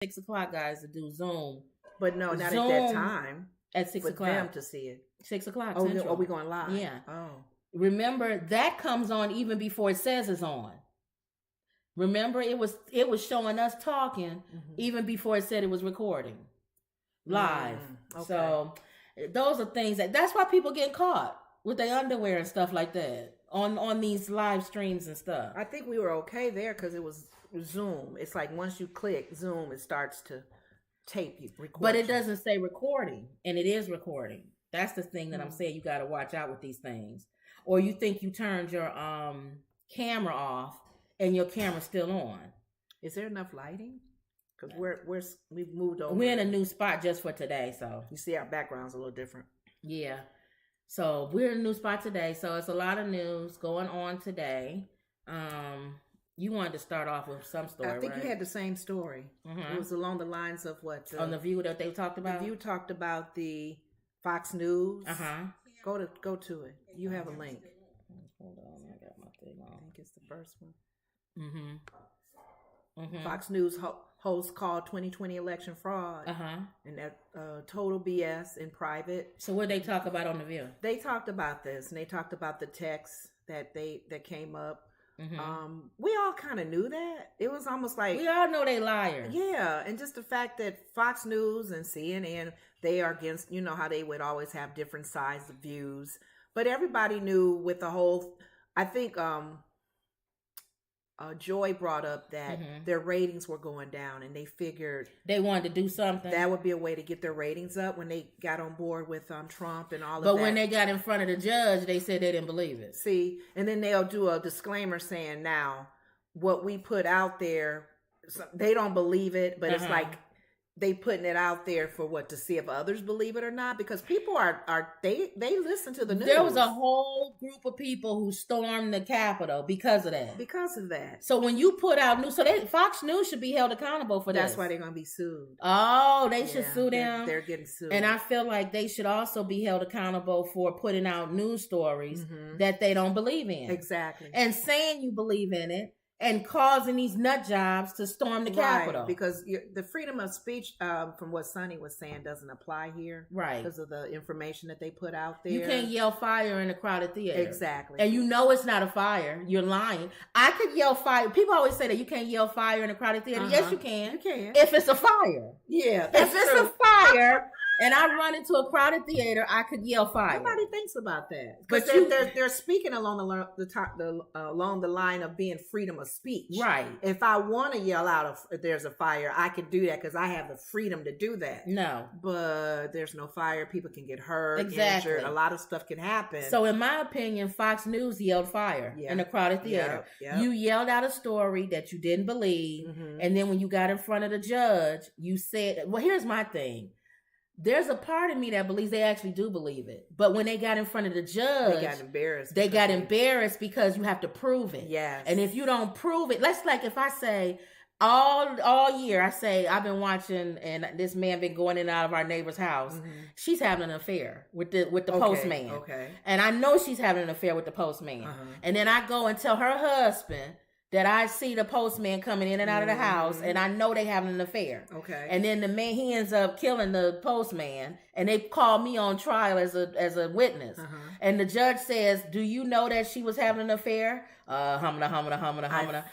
6 o'clock, guys, to do Zoom. But no, not Zoom at that time. at 6 For o'clock. them to see it. 6 o'clock. Oh, Central. are we going live? Yeah. Oh. Remember, that comes on even before it says it's on. Remember, it was showing us talking even before it said it was recording live. Okay. So those are things that's why people get caught with their underwear and stuff like that on these live streams and stuff. I think we were okay there because it was Zoom. It's like once you click Zoom, it starts to tape you, record. But it doesn't say recording, and it is recording. That's the thing that I'm saying. You got to watch out with these things. Or you think you turned your camera off and your camera's still on. Is there enough lighting? Because we've moved over. We're in a new spot just for today, so you see our background's a little different. Yeah. So we're in a new spot today. So it's a lot of news going on today. You wanted to start off with some story. I think right? You had the same story. It was along the lines of what on the View that they talked about. The View talked about the Fox News. Go to it. You have a link. Hold on, I got my thing on. I think it's the first one. Fox News host called 2020 election fraud. And that total BS in private. So what did they talk about on the View? They talked about this, and they talked about the text that came up. We all kind of knew that. It was almost like we all know they liars. Yeah, and just the fact that Fox News and CNN, they are against, how they would always have different sides of views. But everybody knew with the whole, I think Joy brought up that their ratings were going down, and they figured they wanted to do something. That would be a way to get their ratings up when they got on board with Trump and all of that. But when they got in front of the judge, they said they didn't believe it. See, and then they'll do a disclaimer saying, now, what we put out there, they don't believe it, but it's like they putting it out there for what, to see if others believe it or not, because people they listen to the news. There was a whole group of people who stormed the Capitol because of that. So when you put out news, Fox News should be held accountable for that. That's why they're going to be sued. Oh, they should sue them. They're getting sued. And I feel like they should also be held accountable for putting out news stories that they don't believe in. Exactly. And saying you believe in it. And causing these nut jobs to storm the Capitol. Because the freedom of speech, from what Sonny was saying, doesn't apply here. Right. Because of the information that they put out there. You can't yell fire in a crowded theater. Exactly. And it's not a fire. You're lying. I could yell fire. People always say that you can't yell fire in a crowded theater. Yes, you can. You can. If it's a fire. Yeah. If it's a fire... And I run into a crowded theater, I could yell fire. Nobody thinks about that. But they're speaking along the line of being freedom of speech. Right. If I want to yell out if there's a fire, I could do that because I have the freedom to do that. No. But there's no fire. People can get hurt, injured. A lot of stuff can happen. So in my opinion, Fox News yelled fire in a crowded theater. You yelled out a story that you didn't believe. And then when you got in front of the judge, you said, well, here's my thing. There's a part of me that believes they actually do believe it. But when they got in front of the judge, they got embarrassed. They got embarrassed because you have to prove it. Yes. And if you don't prove it, let's like if I say all year, I say I've been watching and this man been going in and out of our neighbor's house. She's having an affair with the postman. Okay. And I know she's having an affair with the postman. And then I go and tell her husband that I see the postman coming in and out of the house, and I know they having an affair. Okay. And then the man, he ends up killing the postman, and they call me on trial as a witness. And the judge says, "Do you know that she was having an affair?" I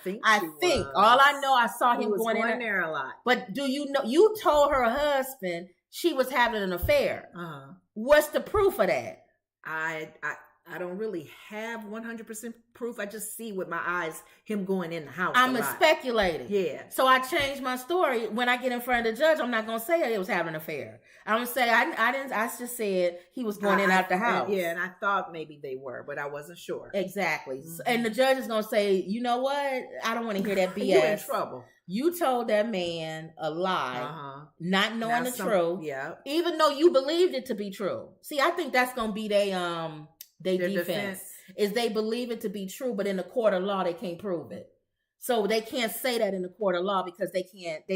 think. All I know, I saw him going in there a lot. But do you know? You told her husband she was having an affair. What's the proof of that? I don't really have 100% proof. I just see with my eyes him going in the house. I'm speculating. Yeah. So I changed my story. When I get in front of the judge, I'm not going to say it was having an affair. I'm going to say I didn't. I just said he was going in and out the house. Yeah, and I thought maybe they were, but I wasn't sure. Exactly. And the judge is going to say, you know what? I don't want to hear that BS. You're in trouble. You told that man a lie, not knowing the truth. Yeah. Even though you believed it to be true. See, I think that's going to be their defense is they believe it to be true, but in the court of law, they can't prove it. So they can't say that in the court of law because they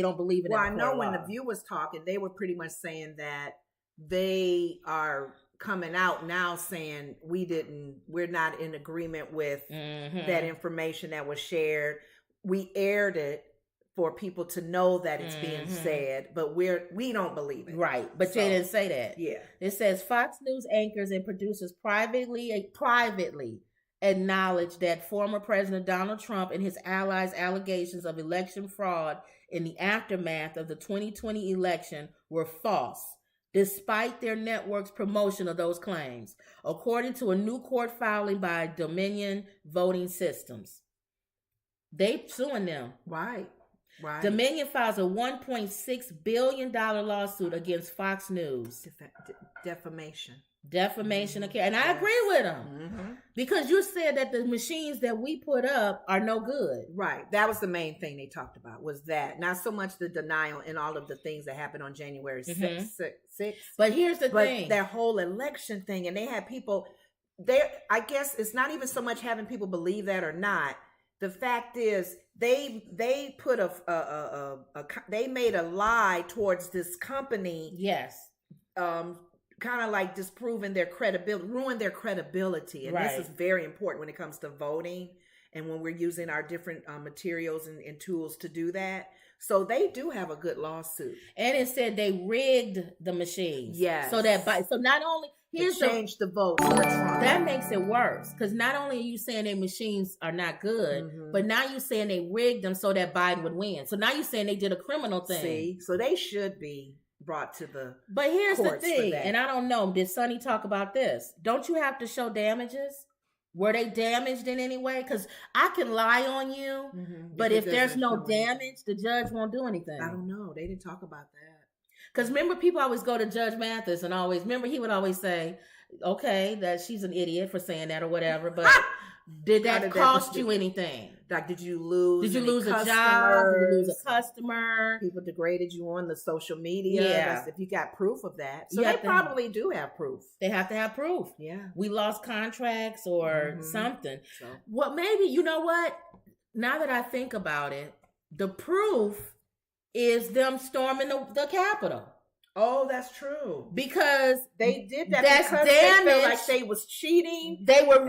don't believe it. Well, I know when the View was talking, they were pretty much saying that they are coming out now saying we're not in agreement with that information that was shared. We aired it for people to know that it's being said, but we don't believe it. Right. But they didn't say that. Yeah. It says Fox News anchors and producers privately acknowledged that former President Donald Trump and his allies' allegations of election fraud in the aftermath of the 2020 election were false, despite their network's promotion of those claims, according to a new court filing by Dominion Voting Systems. They suing them. Right. Dominion files a $1.6 billion lawsuit against Fox News. Defamation. And I agree with them. Because you said that the machines that we put up are no good. Right. That was the main thing they talked about, was that. Not so much the denial and all of the things that happened on January 6th. But here's the thing. Their whole election thing, and they had people there. I guess it's not even so much having people believe that or not. The fact is, they put they made a lie towards this company. Yes. Kind of like disproving their credibility, ruin their credibility. And this is very important when it comes to voting and when we're using our different materials and tools to do that. So they do have a good lawsuit. And it said they rigged the machines. Yes. So not only changed the vote for Trump. That makes it worse, because not only are you saying their machines are not good, but now you're saying they rigged them so that Biden would win. So now you're saying they did a criminal thing. See, so they should be brought to the But here's the thing, and I don't know, did Sonny talk about this? Don't you have to show damages? Were they damaged in any way? Because I can lie on you, but if there's no damage, the judge won't do anything. I don't know. They didn't talk about that. Because remember, people always go to Judge Mathis and he would always say, okay, that she's an idiot for saying that or whatever, but did that cost you anything? Like, did you lose a job? Did you lose a customer? People degraded you on the social media? Yeah. If you got proof of that. So they probably do have proof. They have to have proof. Yeah. We lost contracts or something. So. Well, maybe, you know what? Now that I think about it, the proof is them storming the Capitol. Oh, that's true. Because they did that. That's because damage. They felt like they was cheating. They were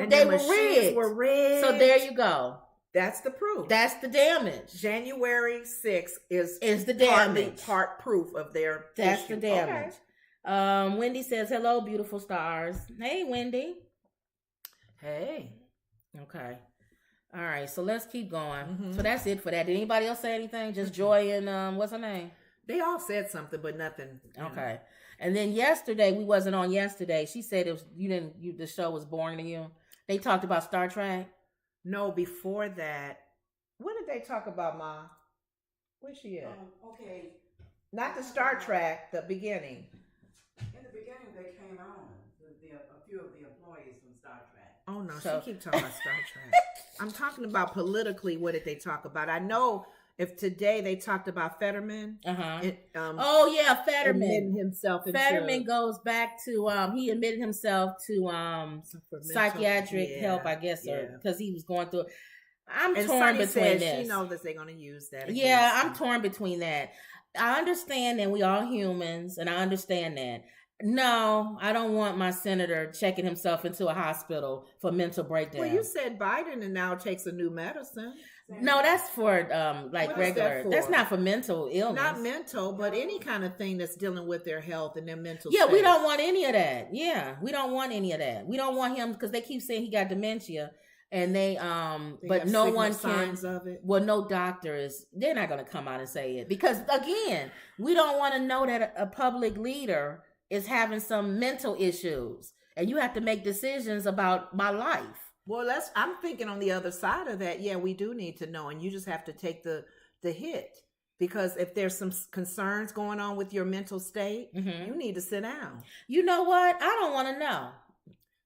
rigged. So there you go. That's the proof. That's the damage. January 6th is the damage. Part proof of their That's issue. The damage. Okay. Wendy says, hello, beautiful stars. Hey, Wendy. Hey. Okay. All right, so let's keep going. So that's it for that. Did anybody else say anything? Just Joy and what's her name? They all said something, but nothing. Okay. And then yesterday, we wasn't on yesterday. She said it was the show was boring to you. They talked about Star Trek. No, before that, what did they talk about, Ma? Where's she at? Okay. Not the Star Trek, the beginning. In the beginning, they came on a few of the employees from Star Trek. Oh no, she keep talking about Star Trek. I'm talking about politically. What did they talk about? I know if today they talked about Fetterman. Oh yeah, Fetterman admitting himself. Fetterman goes back to he admitted himself to psychiatric help, I guess, or because he was going through. I'm torn between this. She knows that they're going to use that. Yeah, I'm torn between that. I understand that we all humans, and I understand that. No, I don't want my senator checking himself into a hospital for mental breakdown. Well, you said Biden now takes a new medicine. No, that's for like regular. That's not for mental illness. Not mental, but any kind of thing that's dealing with their health and their mental. Yeah, state. we don't want any of that. Yeah, we don't want any of that. We don't want him because they keep saying he got dementia, and they but no one can. Of it. Well, no doctor is. They're not going to come out and say it because again, we don't want to know that a public leader is having some mental issues, and you have to make decisions about my life. Well, I'm thinking on the other side of that. Yeah, we do need to know, and you just have to take the hit because if there's some concerns going on with your mental state, you need to sit down. You know what? I don't want to know.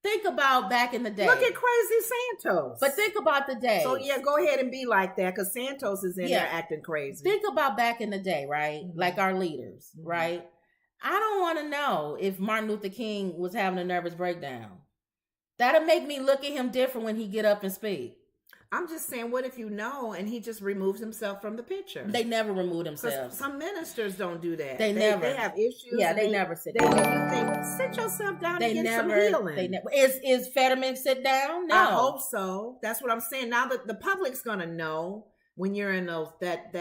Think about back in the day. Look at Crazy Santos. But think about the day. So yeah, go ahead and be like that because Santos is in there acting crazy. Think about back in the day, right? Like our leaders, right? I don't want to know if Martin Luther King was having a nervous breakdown. That'll make me look at him different when he get up and speak. I'm just saying, what if you know and he just removes himself from the picture? They never remove themselves. Some ministers don't do that. They never. They have issues. Yeah, they never sit down. They sit yourself down and get some healing. They never. Is Fetterman sit down? No. I hope so. That's what I'm saying. Now that the public's going to know when you're in those that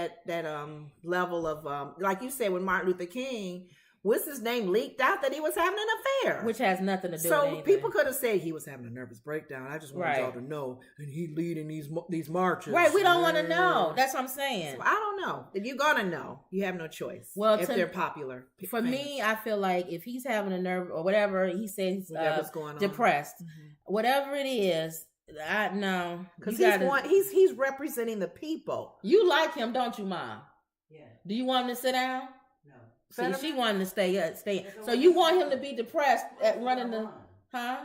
level of like you said, when Martin Luther King, what's his name, leaked out that he was having an affair, which has nothing to do with so anything. people could have said he was having a nervous breakdown. I just want y'all to know, and he leading these marches. Right, we don't want to know. That's what I'm saying. So I don't know. If you're gonna know, you have no choice. Well, if they're popular, for me, I feel like if he's having a nerve or whatever, he says he's going on, depressed, whatever it is. I know because he's representing the people. You like him, don't you, Mom? Yeah. Do you want him to sit down? No. See, she wanted to stay. So you want him to be depressed at running the, huh?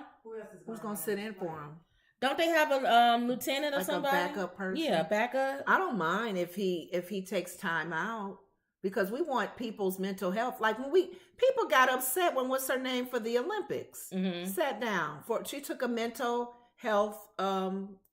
Who's gonna sit in for him? Don't they have a lieutenant or like somebody? A backup person? Yeah, backup. I don't mind if he takes time out, because we want people's mental health. Like when people got upset when what's her name for the Olympics sat down she took a mental health.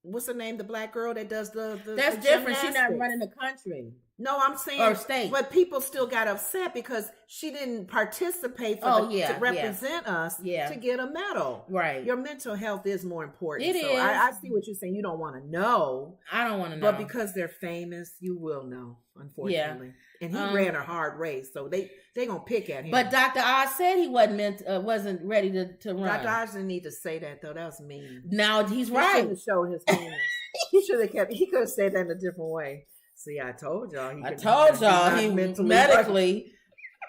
What's her name? The black girl that does the that's different. She's not running the country. No, I'm saying or state, but people still got upset because she didn't participate to represent us to get a medal. Right, your mental health is more important. It is. I see what you're saying. You don't want to know. I don't want to know, but because they're famous, you will know. Unfortunately, and he ran a hard race, so they gonna pick at him. But Dr. Oz said he wasn't ready to run. Dr. Oz didn't need to say that though. That was mean. Now he's he right. Shouldn't have showed his penis. He could have said that in a different way. See, I told y'all. He medically.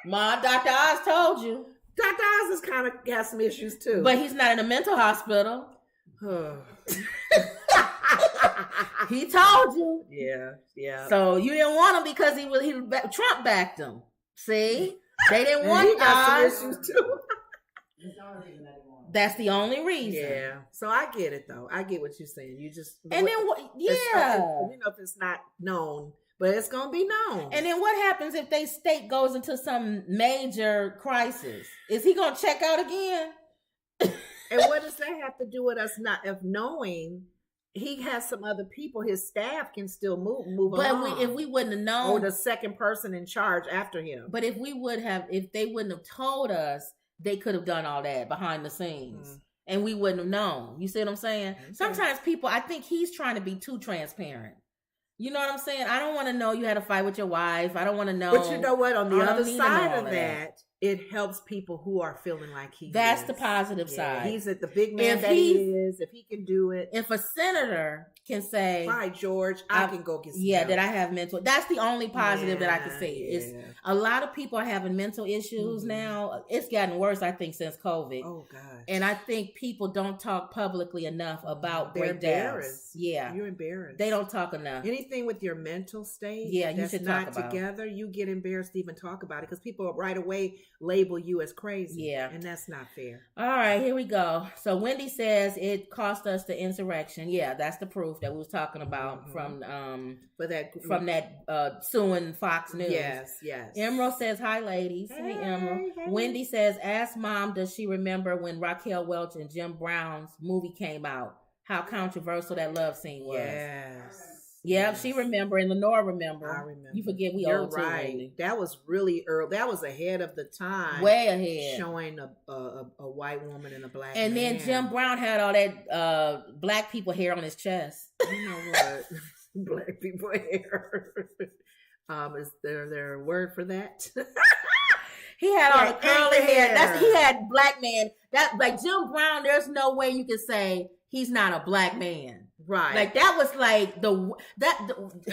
My Dr. Oz told you. Dr. Oz is kind of has some issues too, but he's not in a mental hospital. He told you. Yeah. So you didn't want him because Trump backed him. See, they didn't want. He got some issues too. That's the only reason. Yeah. So I get it though. I get what you're saying. You just and then what? Yeah. If it's not known, but it's gonna be known. And then what happens if they state goes into some major crisis? Is he gonna check out again? And what does that have to do with us not of knowing? He has some other people. His staff can still move on. But if we wouldn't have known, or the second person in charge after him. But if they wouldn't have told us, they could have done all that behind the scenes, and we wouldn't have known. You see what I'm saying? Okay. Sometimes people, I think he's trying to be too transparent. You know what I'm saying? I don't want to know you had a fight with your wife. I don't want to know. But you know what? On the other side of that, it helps people who are feeling like That's the positive side. He's at the big man he is. If he can do it. If a senator can say, "Right, George, I can go get some help." That I have mental. That's the only positive that I can see. It's a lot of people are having mental issues now. It's gotten worse, I think, since COVID. Oh God! And I think people don't talk publicly enough about breakdowns. Yeah, you're embarrassed. They don't talk enough. Anything with your mental state, you should talk about. Together, you get embarrassed to even talk about it because people right away label you as crazy. Yeah, and that's not fair. All right, here we go. So Wendy says it cost us the insurrection. Yeah, that's the proof that we was talking about from that suing Fox News. Yes. Emerald says, "Hi, ladies." Hey, Emerald. Hey. Wendy says, "Ask Mom, does she remember when Raquel Welch and Jim Brown's movie came out? How controversial that love scene was." Yeah, she remember, and Lenore remember. I remember. You forget we You're old too, right. Wendy. That was really early. That was ahead of the time. Way ahead. Showing a white woman and a black and man. And then Jim Brown had all that black people hair on his chest. You know what? Black people hair. Is there a word for that? He had all the curly hair. He had black man. That like Jim Brown. There's no way you can say he's not a black man. Right. Like that was like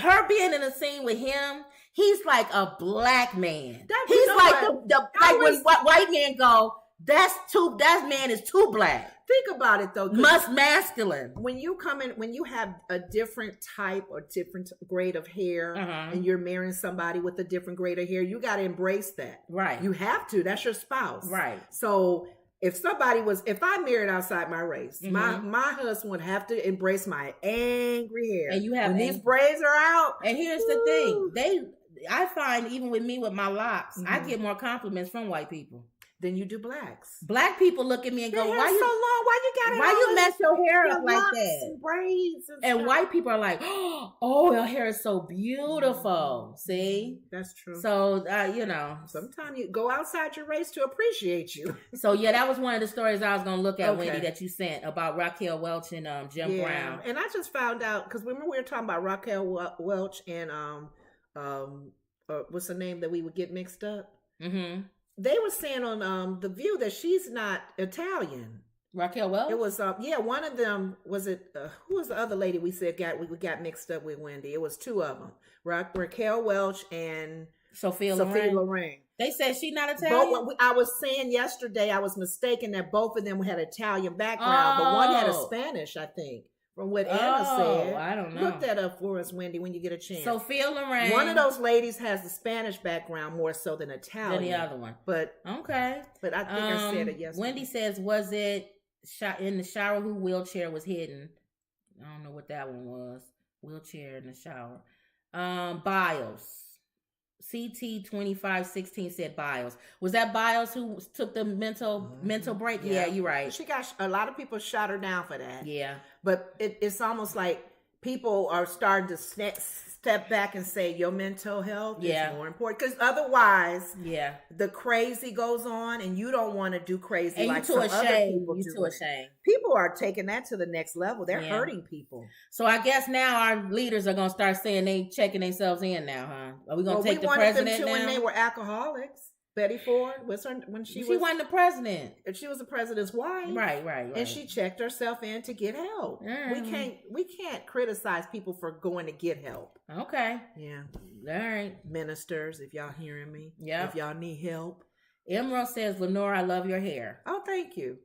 her being in a scene with him, he's like a black man. He's like when white men go, that man is too black. Think about it though. Masculine. When you have a different type or different grade of hair and you're marrying somebody with a different grade of hair, you got to embrace that. Right. You have to. That's your spouse. Right. So if I married outside my race, my husband would have to embrace my angry hair. And you have when these braids are out. And here's the thing. I find even with me with my locks, I get more compliments from white people. Then you do blacks. Black people look at me and go, Your "Why hair's you so long? Why you got it? Why you mess your hair up like locks that?" and braids And stuff. white people are like, "Oh, your hair is so beautiful." See, That's true. so Sometimes you go outside your race to appreciate you. So yeah, that was one of the stories I was gonna look at, Okay. Wendy, that you sent about Raquel Welch and Jim Brown. And I just found out because remember we were talking about Raquel Welch and what's the name that we would get mixed up? Mm-hmm. They were saying on The View that she's not Italian. Raquel Welch. It was one of them was it who was the other lady we said we got mixed up with, Wendy? It was two of them, Raquel Welch and Sophia Loren. They said she's not Italian. I was saying yesterday I was mistaken that both of them had Italian background, but one had a Spanish, I think. From what Anna said. I don't know. Look that up for us, Wendy, when you get a chance. Sophia Loren. One of those ladies has the Spanish background more so than Italian. Than the other one. But okay. But I think I said it yesterday. Wendy says, was it shot in the shower whose wheelchair was hidden? I don't know what that one was. Wheelchair in the shower. Bios. CT2516 said Bios. Was that Bios who took the mental break? Yeah, you're right. She got a lot of people shot her down for that. Yeah. But it's almost like people are starting to step back and say your mental health is more important, because otherwise the crazy goes on and you don't want to do crazy and like some other people do. You too ashamed. People are taking that to the next level. They're hurting people. So I guess now our leaders are going to start saying they checking themselves in now, huh? Are we going to take the president them now? When they were alcoholics. Betty Ford was her when she wasn't the president. She was the president's wife, right, and she checked herself in to get help. We can't criticize people for going to get help. Okay, yeah, all right, ministers, if y'all hearing me, if y'all need help. Emerald says, Lenore, I love your hair. Oh, thank you.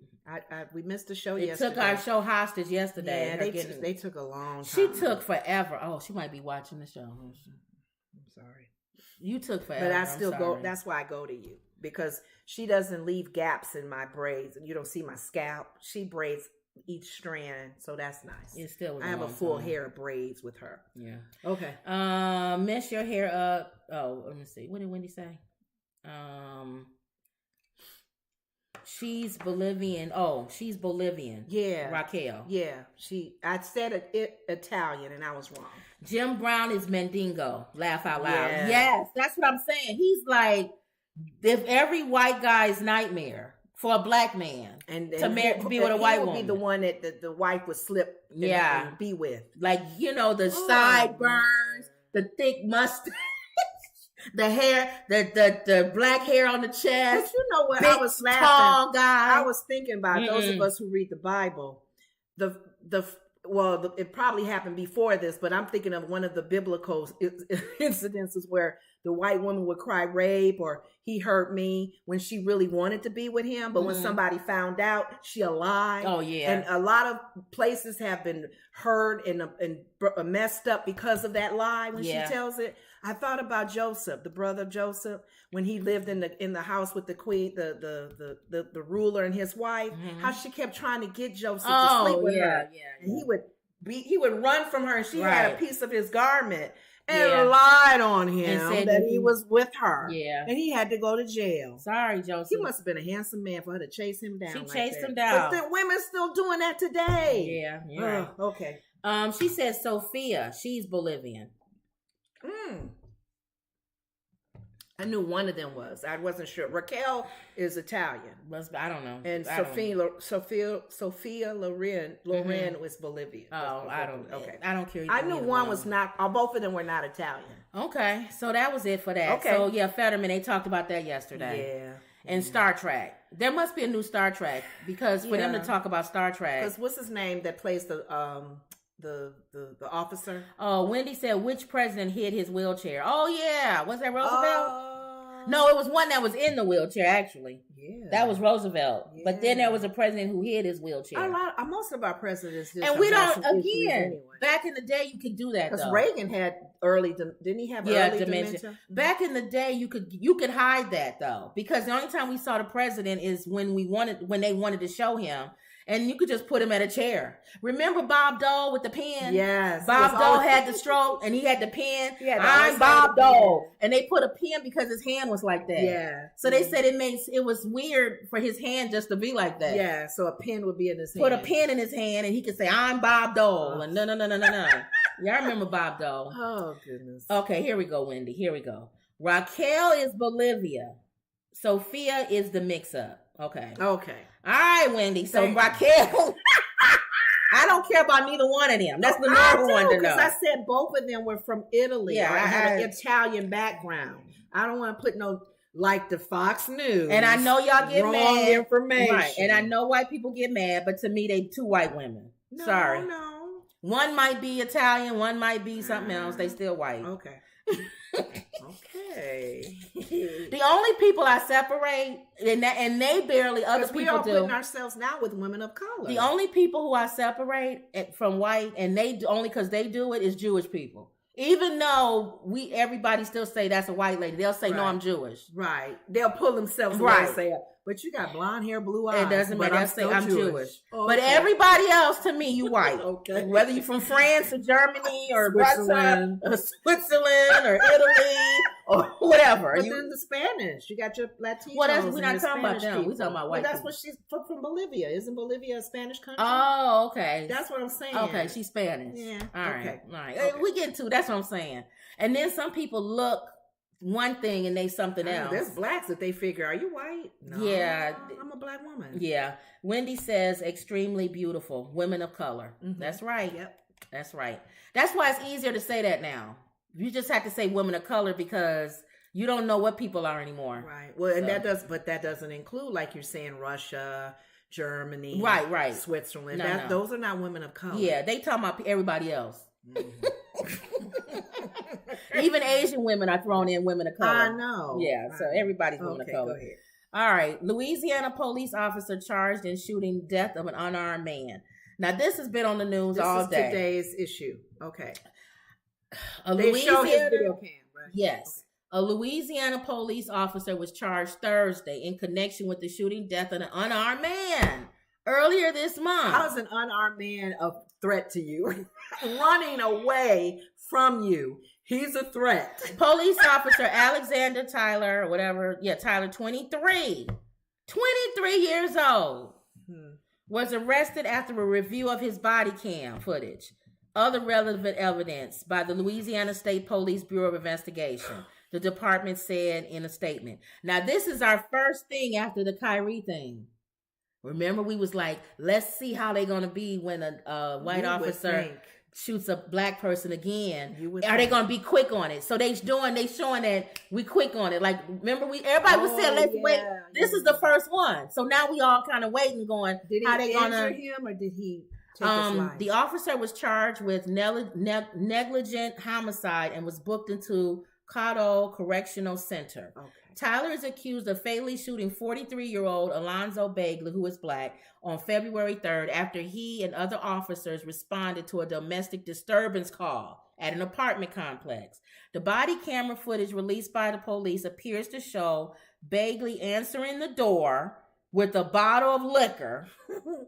We missed the show yesterday. It took our show hostage yesterday. Yeah, they took a long time. She took forever. Oh, she might be watching the show. I'm sorry. You took forever. But I still go. That's why I go to you, because she doesn't leave gaps in my braids, and you don't see my scalp. She braids each strand, so that's nice. It still. I have a full hair of braids with her. Yeah. Okay. Mess your hair up. Oh, let me see. What did Wendy say? She's Bolivian. Oh, she's Bolivian. Yeah. Raquel. Yeah. I said it Italian and I was wrong. Jim Brown is Mandingo. Laugh out loud. Yeah. Yes, that's what I'm saying. He's like if every white guy's nightmare for a black man to be with a white woman. He would be the one that the wife would slip and be with. Like, the sideburns, the thick mustache. The hair, the black hair on the chest. But you know what? Big, I was laughing. Tall guy. I was thinking about those of us who read the Bible. It probably happened before this, but I'm thinking of one of the biblical incidences where the white woman would cry rape or he hurt me when she really wanted to be with him. But when somebody found out, she lied. Oh, yeah. And a lot of places have been hurt and messed up because of that lie when she tells it. I thought about Joseph, the brother of Joseph, when he lived in the house with the queen, the ruler and his wife, how she kept trying to get Joseph to sleep with her. Yeah. And he would run from her, and she had a piece of his garment and lied on him and said that he was with her. Yeah. And he had to go to jail. Sorry, Joseph. He must have been a handsome man for her to chase him down. She chased him down. But the women's still doing that today. Yeah. Yeah. Okay. She says Sophia. She's Bolivian. I knew one of them was. I wasn't sure. Raquel is Italian. I don't know. And Sophia Loren was Bolivian. Oh, I don't. Okay, I don't care. I knew one was not. Both of them were not Italian. Okay, so that was it for that. Okay. So Fetterman, they talked about that yesterday. Yeah. And Star Trek. There must be a new Star Trek, because for them to talk about Star Trek. Because what's his name that plays the officer? Oh, Wendy said, which president hid his wheelchair? Oh yeah, was that Roosevelt? No, it was one that was in the wheelchair, actually. Yeah, that was Roosevelt. Yeah. But then there was a president who hid his wheelchair. Most of our presidents did. And we don't. Again, back in the day, you could do that because Reagan had didn't he have early dementia? Back in the day, you could hide that though, because the only time we saw the president is when they wanted to show him. and you could just put him at a chair. Remember Bob Dole with the pen? Yes. Bob Dole had the stroke and he had the pen. Yeah, I'm Bob Dole. And they put a pen because his hand was like that. Yeah. So they said it was weird for his hand just to be like that. Yeah. So a pen would be in his hand. Put a pen in his hand and he could say, I'm Bob Dole. And no. Y'all remember Bob Dole. Oh, goodness. Okay, here we go, Wendy. Here we go. Raquel is Bolivia. Sophia is the mix-up. Okay. All right, Wendy. So Raquel, I don't care about neither one of them. That's the normal one to know. Because I said both of them were from Italy. Yeah, I had an Italian background. I don't want to put no, like the Fox News. And I know y'all get wrong mad. information. Right. And I know white people get mad, but to me, they two white women. No, Sorry. No. One might be Italian, one might be something else. They still white. Okay. Okay. The only people I separate, and they barely, other people we are do. putting ourselves now with women of color. The only people who I separate from white, and they only because they do it, is Jewish people. Even though everybody still say that's a white lady, they'll say no, I'm Jewish. Right. They'll pull themselves away and say, but you got blonde hair, blue eyes. It doesn't matter. I'm Jewish. Oh, but everybody else, to me, you white. Okay. Whether you're from France or Germany or Switzerland or Italy or whatever. But then the Spanish. You got your Latinos. Well, we're not talking about Spanish them. We're people. talking about white that's people. what she's from Bolivia. Isn't Bolivia a Spanish country? Oh, okay. That's what I'm saying. Okay, she's Spanish. Yeah. All right. Okay. All right. Okay. We get to, that's what I'm saying. And then some people look one thing and they something else. There's blacks that they figure, are you white? No, yeah. I'm a black woman. Yeah. Wendy says extremely beautiful. Women of color. Mm-hmm. That's right. Yep. That's right. That's why it's easier to say that now. You just have to say women of color because you don't know what people are anymore. Right. Well, and that doesn't include, like you're saying, Russia, Germany, right, Switzerland. No. Those are not women of color. Yeah, they talking about everybody else. Mm-hmm. Even Asian women are thrown in women of color. I know. Yeah, so everybody's women of color. Go ahead. All right. Louisiana police officer charged in shooting death of an unarmed man. Now, this has been on the news all day. This is today's issue. Okay. They show his video cam, right? Yes. Okay. A Louisiana police officer was charged Thursday in connection with the shooting death of an unarmed man earlier this month. How is an unarmed man a threat to you? Running away from you. He's a threat. Police officer Alexander Tyler, or whatever. Yeah, Tyler, 23 years old, was arrested after a review of his body cam footage. Other relevant evidence by the Louisiana State Police Bureau of Investigation, the department said in a statement. Now, this is our first thing after the Kyrie thing. Remember, we was like, let's see how they're going to be when a white officer shoots a black person again. Are they going to be quick on it? So they showing that we quick on it. Like, remember, everybody was saying, let's wait. This is the first one. So now we all kind of waiting, going, how they going to injure him, or did he take his life? The officer was charged with negligent homicide and was booked into Cotto Correctional Center. Okay. Tyler is accused of fatally shooting 43-year-old Alonzo Bagley, who is black, on February 3rd after he and other officers responded to a domestic disturbance call at an apartment complex. The body camera footage released by the police appears to show Bagley answering the door with a bottle of liquor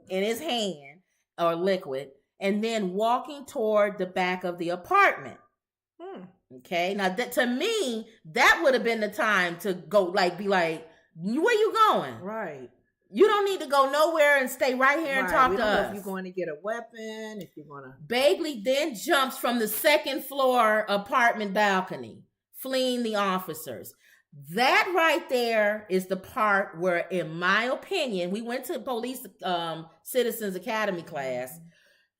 in his hand, or liquid, and then walking toward the back of the apartment. Okay, now to me, that would have been the time to go, be like, where you going? Right. You don't need to go nowhere and stay right here and talk to us. If you're going to get a weapon, if you're going to... Bagley then jumps from the second floor apartment balcony, fleeing the officers. That right there is the part where, in my opinion, we went to police citizens academy class.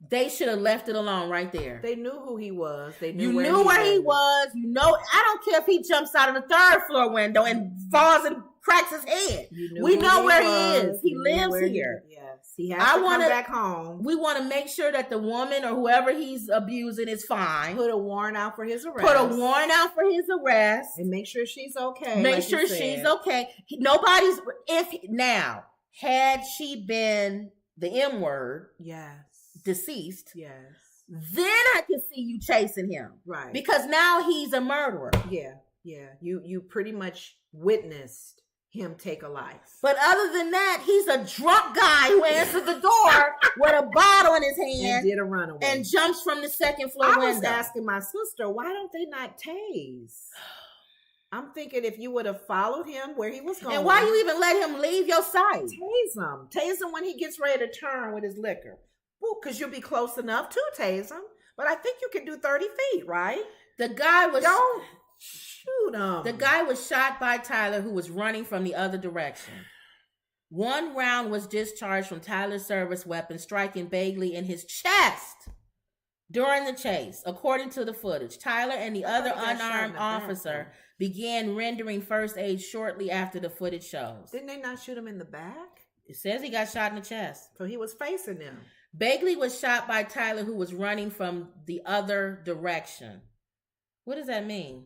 They should have left it alone right there. They knew who he was. They knew where he was. You know, I don't care if he jumps out of the third floor window and falls and cracks his head. We know where he is. He lives here. Yes, he has to come back home. We want to make sure that the woman or whoever he's abusing is fine. Put a warrant out for his arrest. And make sure she's okay. Make sure she's okay. Had she been the M word, deceased, then I can see you chasing him, right? Because now he's a murderer. You pretty much witnessed him take a life. But other than that, he's a drunk guy who answered the door with a bottle in his hand and did a runaway and jumps from the second floor window. I was asking my sister, why don't they not tase? I'm thinking if you would have followed him where he was going. And why you even let him leave your sight? Tase him. Tase him when he gets ready to turn with his liquor. Well, because you'll be close enough to tase him. But I think you can do 30 feet, right? The guy was... Don't shoot him. The guy was shot by Tyler, who was running from the other direction. One round was discharged from Tyler's service weapon, striking Bagley in his chest during the chase. According to the footage, Tyler and the other unarmed officer began rendering first aid shortly after the footage shows. Didn't they not shoot him in the back? It says he got shot in the chest. So he was facing them. Bagley was shot by Tyler, who was running from the other direction. What does that mean?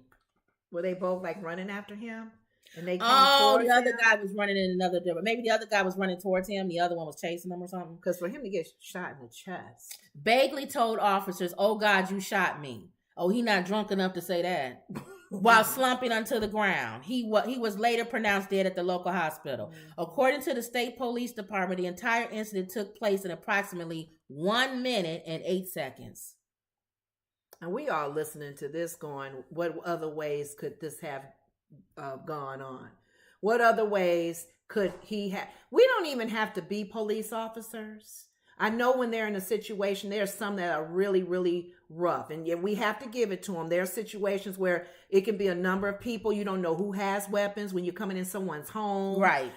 Were they both like running after him? And they the other guy was running in another direction. Maybe the other guy was running towards him. The other one was chasing him or something. Because for him to get shot in the chest. Bagley told officers, "Oh God, you shot me." Oh, he not drunk enough to say that. While slumping onto the ground. He was later pronounced dead at the local hospital. According to the state police department, the entire incident took place in approximately 1 minute and 8 seconds. And we all listening to this going, what other ways could this have gone on? What other ways could he have? We don't even have to be police officers. I know when they're in a situation, there's some that are really, really rough. And yet we have to give it to them. There are situations where it can be a number of people. You don't know who has weapons when you're coming in someone's home. Right.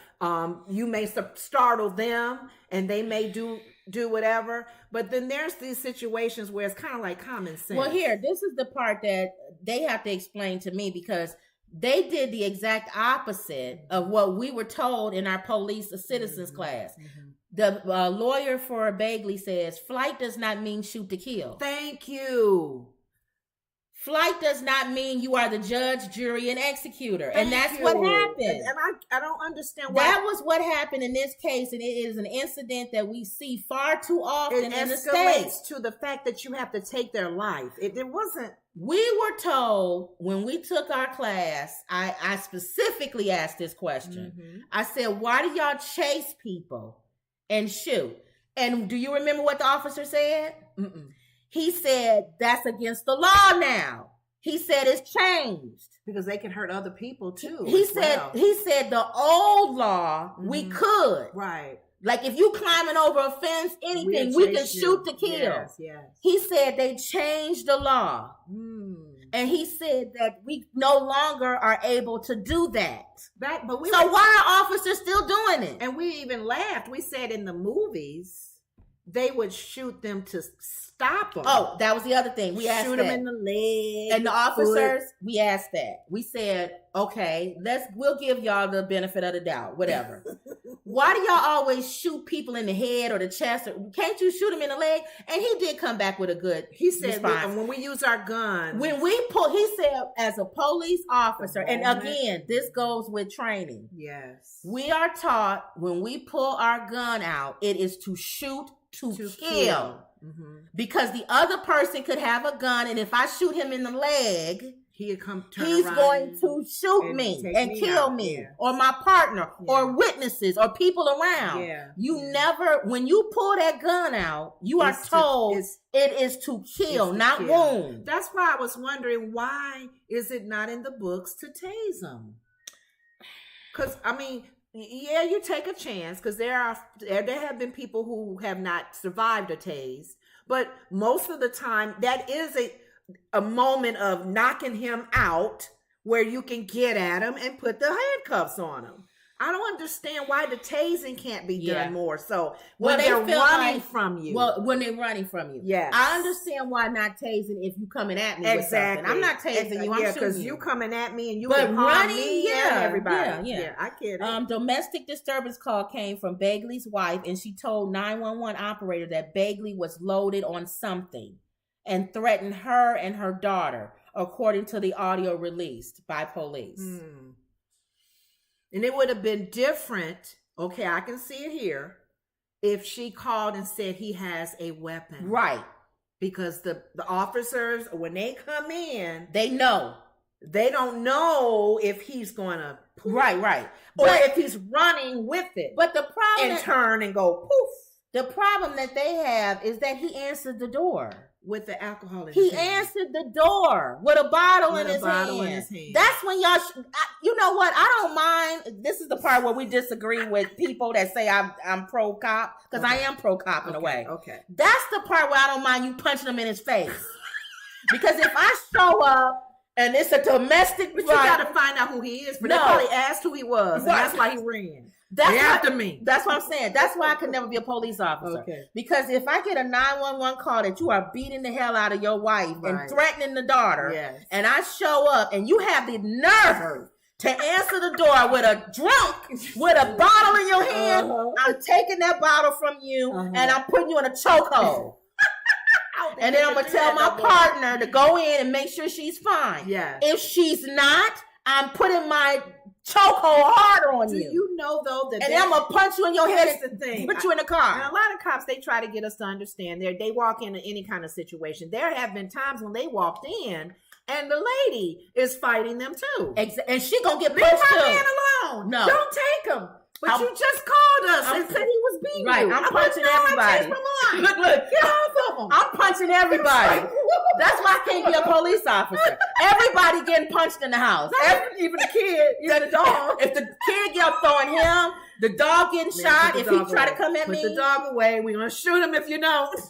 You may startle them and they may do whatever. But then there's these situations where it's kind of like common sense. Well, here, this is the part that they have to explain to me because they did the exact opposite of what we were told in our police citizens class. Mm-hmm. The lawyer for Bagley says, flight does not mean shoot to kill. Thank you. Flight does not mean you are the judge, jury, and executor. And that's what happened. And I don't understand why. That was what happened in this case. And it is an incident that we see far too often in the States. It escalates to the fact that you have to take their life. It wasn't. We were told when we took our class, I specifically asked this question. Mm-hmm. I said, why do y'all chase people and shoot? And do you remember what the officer said? Mm-mm. He said, that's against the law now. He said it's changed. Because they can hurt other people too. He said the old law, mm-hmm. we could. Right. Like if you climbing over a fence, anything, we can shoot to kill. Yes. He said they changed the law. And he said that we no longer are able to do that. Why are officers still doing it? And we even laughed. We said in the movies, they would shoot them to stop them. Oh, that was the other thing. We asked shoot them in the leg. And the officers, we asked that. We said, okay, we'll give y'all the benefit of the doubt, whatever. Why do y'all always shoot people in the head or the chest? Can't you shoot them in the leg? And he did come back with a good response. When we use our guns. He said, as a police officer, and again, this goes with training. Yes. We are taught when we pull our gun out, it is to shoot to kill. Mm-hmm. Because the other person could have a gun, and if I shoot him in the leg, he's going to shoot me and kill me, or my partner, or witnesses, or people around. When you pull that gun out, you are told it is to kill, not wound. That's why I was wondering, why is it not in the books to tase them? Because, you take a chance, because there have been people who have not survived a tase, but most of the time that is a moment of knocking him out where you can get at him and put the handcuffs on him. I don't understand why the tasing can't be done more. So when they're running from you. Well, when they're running from you. Yes. I understand why not tasing if you coming at me with something. I'm not tasing you. I'm shooting you. Because you coming at me and you can harm me and everybody. Yeah, I get it. Domestic disturbance call came from Bagley's wife, and she told 911 operator that Bagley was loaded on something and threatened her and her daughter, according to the audio released by police. And it would have been different, okay, I can see it here, if she called and said he has a weapon. Right. Because the officers, when they come in, they know. They don't know if he's going to poof. Right. Or But if he's running with it but the problem and turn and go poof the problem that they have is that he answered the door. with the alcohol in He his hand. answered the door with a bottle, With in, a his bottle in hand. his hand. That's when y'all, you know what? I don't mind. This is the part where we disagree with people that say I'm pro cop, because I am pro cop in a way. Okay. That's the part where I don't mind you punching him in his face. Because if I show up and it's a domestic, But you got to find out who he is. But they probably asked who he was, and that's why he ran. That's after me. That's what I'm saying. That's why I could never be a police officer. Okay. Because if I get a 911 call that you are beating the hell out of your wife and Right. threatening the daughter, Yes. and I show up and you have the nerve to answer the door with a drunk, with a bottle in your hand, I'm taking that bottle from you and I'm putting you in a chokehold. And then I'm going to tell my partner to go in and make sure she's fine. Yeah. If she's not, I'm putting my chokehold harder on Do you. you know though that And then I'm going to punch you in your head Here's the thing. put you in the And car. a lot of cops, they try to get us to understand. They walk into any kind of situation. There have been times when they walked in and the lady is fighting them too. And she going to get Leave punched my too. man alone. No. Don't take him. But I'm- you just called us I'm- and said he was beating Right, you. I'm like, punching no, everybody. I changed my mind. Look, Get off of him. I'm punching everybody. That's why I can't be a police officer. Everybody getting punched in the house. Even the kid, even the dog. If the kid get up throwing him, the dog getting shot. Put If the he dog try to away. come at Put me, the dog away. We're going to shoot him if you don't.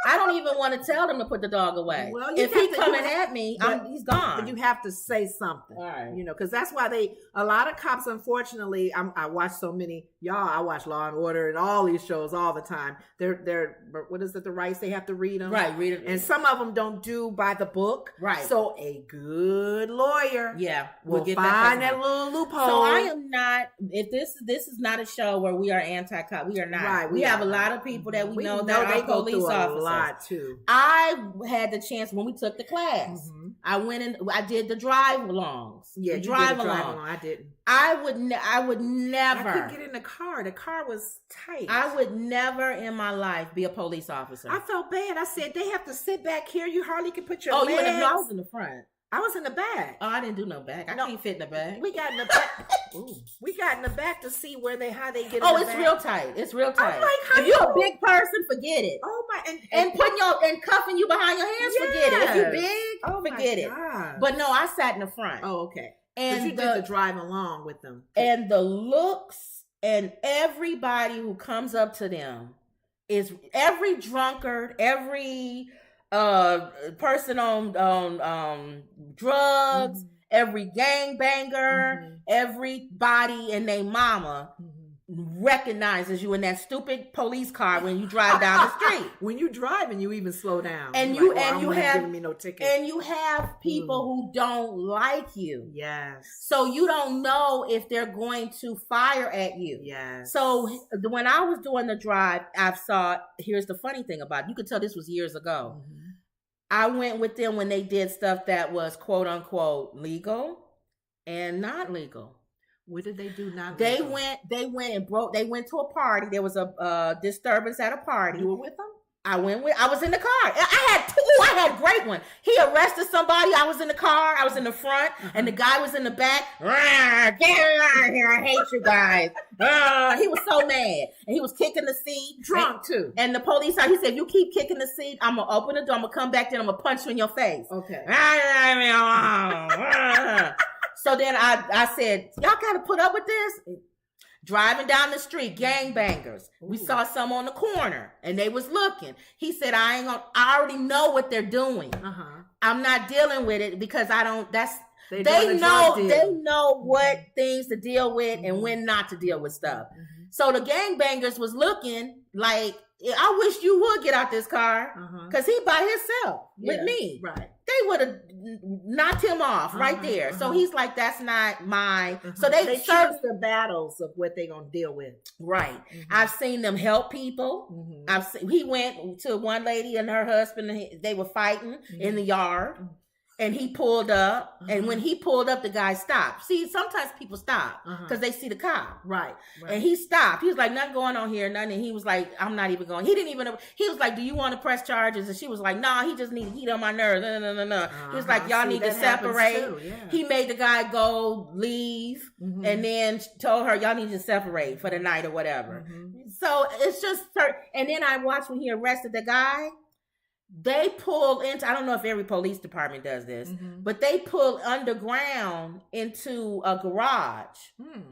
I don't even want to tell them to put the dog away. Well, you if he have to- coming you have- at me, but- he's gone. But you have to say something. All right. You know, because that's why a lot of cops, unfortunately, I watch so many, I watch Law and Order and all these shows all the time. They're what is it, the rights, they have to read them. Right, read it. And some of them don't do by the book. Right. So a good lawyer Yeah, will get find that that little loophole. So I am not. If this is not a show where we are anti-cop, we are not. Right, we we have are a lot not. of people that we know know that they are go police through officers. a lot too. I had the chance when we took the class. Mhm. I went in. I did the drive-alongs. Yeah, the you drive did a drive along. along. I didn't. I would never. I couldn't get in the car. The car was tight. I would never in my life be a police officer. I felt bad. I said they have to sit back here. You hardly can put your oh, legs. you in the? No, I was in the front. I was in the back. Oh, I didn't do no back. I No. can't fit in the back. We got in the back. Ooh. We got in the back to see how they get. Oh, in the it's back. real tight. It's real tight. like, how if you're a you- big person, forget it. Oh my! And putting and cuffing you behind your hands, forget it. If you Yes. big, oh my forget it. God. But no, I sat in the front. oh, okay. and And you did the drive along with them. and the looks and everybody who comes up to them is every drunkard, every person on drugs, Mhm. every gangbanger, Mhm. everybody and their mama recognizes you in that stupid police car when you drive down the street. When you driving, you even slow down. And You're you- like, and I you don't want him have- giving me no ticket. And you have people who don't like you. yes. So you don't know if they're going to fire at you. yes. So when I was doing the drive, I saw, here's the funny thing about it. You could tell this was years ago. Mhm. I went with them when they did stuff that was quote unquote legal and not legal. What did they do now? They went to a party. There was a disturbance at a party. You were with them? I was in the car. I had a great one. He arrested somebody. I was in the car. I was in the front and the guy was in the back. Rawr, get out of here. I hate you guys. He was so mad. And he was kicking the seat. Drunk too. And the police, he said, you keep kicking the seat, I'm going to open the door. I'm going to come back there and I'm going to punch you in your face. Okay. So then I said, y'all got to put up with this? Driving down the street, gangbangers. We Ooh. saw some on the corner and they was looking. He said, I already know what they're doing. Uh-huh. I'm not dealing with it because They they know what things to deal with and when not to deal with stuff. Mhm. So the gangbangers was looking like, I wish you would get out this car Uh-huh. because he by himself with Yeah. me. Right. They would have knocked him off right Uh-huh, there. So uh-huh. he's like, that's not my. Uh-huh. So they choose the battles of what they're gonna deal with. right. Mhm. I've seen them help people. Mhm. He went to one lady and her husband. And they were fighting in the yard. And he pulled up, and when he pulled up, the guy stopped. See, sometimes people stop because they see the cop. Right. And he stopped. He was like, nothing going on here, nothing. And he was like, I'm not even going. He didn't even, he was like, do you want to press charges? And she was like, nah, he just need to heat on my nerves. No. He was like, y'all need to separate. Yeah. He made the guy go leave and then told her, y'all need to separate for the night or whatever. So it's just, and then I watched when he arrested the guy. They pull into, I don't know if every police department does this, but they pull underground into a garage,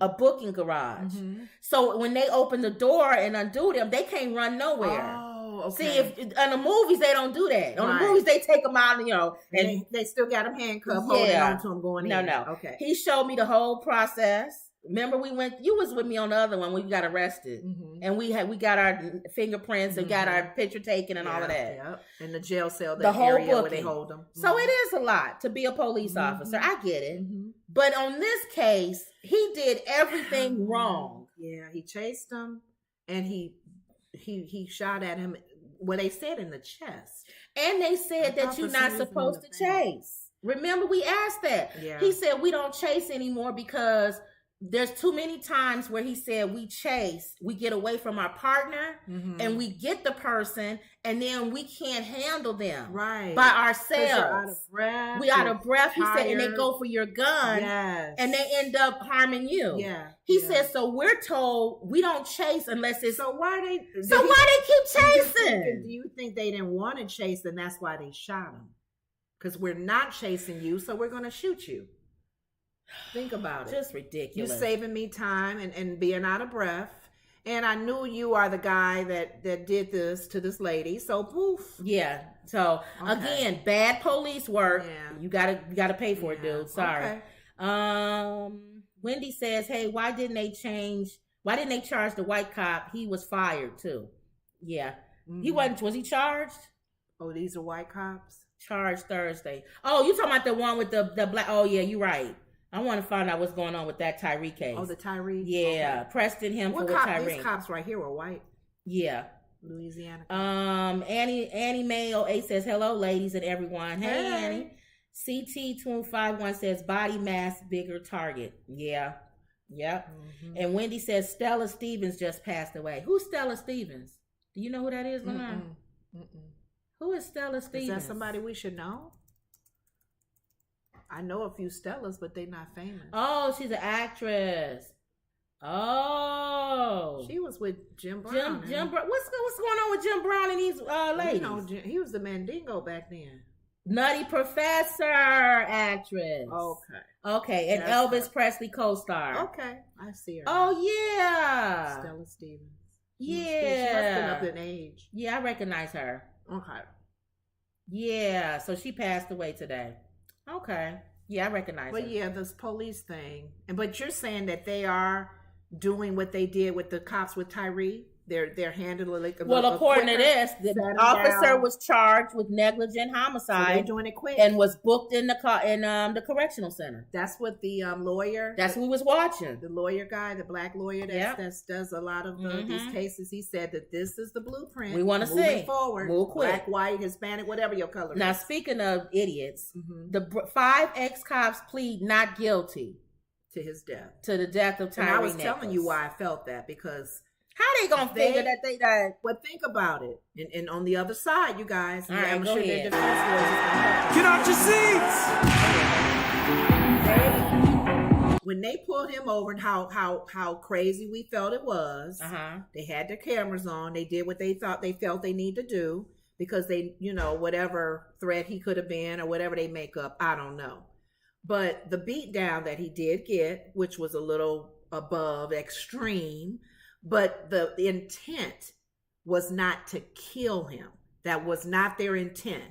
a booking garage. So when they open the door and undo them, they can't run nowhere. Oh, okay. See, if in the movies, they don't do that. On the movies, they take them out, and they still got them handcuffed, holding on to them going in. No. Okay. He showed me the whole process. Remember you was with me on the other one when we got arrested and we got our fingerprints and got our picture taken and all of that. Yeah. In the jail cell, the whole area booking. where they hold them. So it is a lot to be a police officer. I get it. But on this case, he did everything wrong. Yeah, he chased him and he shot at him, well, they said in the chest. And they said that you're not supposed to chase. Remember, we asked that. Yeah. He said we don't chase anymore because there's too many times where he said we chase, we get away from our partner and we get the person and then we can't handle them by ourselves. Out of breath. We out of breath. He said, and they go for your gun and they end up harming you. Yeah. He said, so we're told we don't chase unless it's. So why they keep chasing? Do you think they didn't want to chase and that's why they shot him? Because we're not chasing you, so we're going to shoot you. Think about it. Just ridiculous. You saving me time and being out of breath. And I knew you are the guy that did this to this lady. So poof. Yeah. So again, bad police work. Yeah. You gotta pay for it, dude. Sorry. Okay. Wendy says, hey, why didn't they charge the white cop? He was fired too. Yeah. He was he charged? Oh, these are white cops? Charged Thursday. Oh, you talking about the one with the black? Oh yeah, you're right. I want to find out what's going on with that Tyree case. Oh, the Tyree? Yeah. Okay. Preston him for Tyree. These cops right here were white. Yeah. Louisiana. Annie May 08 says, hello, ladies and everyone. Hey, Annie. CT251 says, body mass, bigger target. Yeah. Yep. And Wendy says, Stella Stevens just passed away. Who's Stella Stevens? Do you know who that is, Lamar? Who is Stella Stevens? Is that somebody we should know? I know a few Stellas, but they're not famous. Oh, she's an actress. Oh, she was with Jim Brown. Jim Brown. What's going on with Jim Brown and these ladies? You know, he was the Mandingo back then. Nutty Professor actress. Okay, and Elvis Presley co-star. Okay, I see her. Oh yeah, Stella Stevens. Yeah, she must have been up in age. Yeah, I recognize her. Okay. Yeah, so she passed away today. Okay. Yeah, I recognize her. But yeah, this police thing. But you're saying that they are doing what they did with the cops with Tyree? They're handling it. Well, according to this, the officer was charged with negligent homicide. So they're doing it quick and was booked in the correctional center. That's what the lawyer. That's who was watching. The lawyer guy, the black lawyer that does a lot of these cases. He said that this is the blueprint. We want to see forward, move quick, black, white, Hispanic, whatever your color. Now, speaking of idiots, the 5 ex-cops plead not guilty to his death, to the death of Tyree. And I was telling you why I felt that because. How they gonna figure that they died? Well, think about it. And on the other side, you guys, all right, I'm sure their defense lawyers. Get out your seats. When they pulled him over, and how crazy we felt it was. They had their cameras on. They did what they felt they need to do because they, whatever threat he could have been or whatever they make up, I don't know. But the beat down that he did get, which was a little above extreme. But the intent was not to kill him. That was not their intent.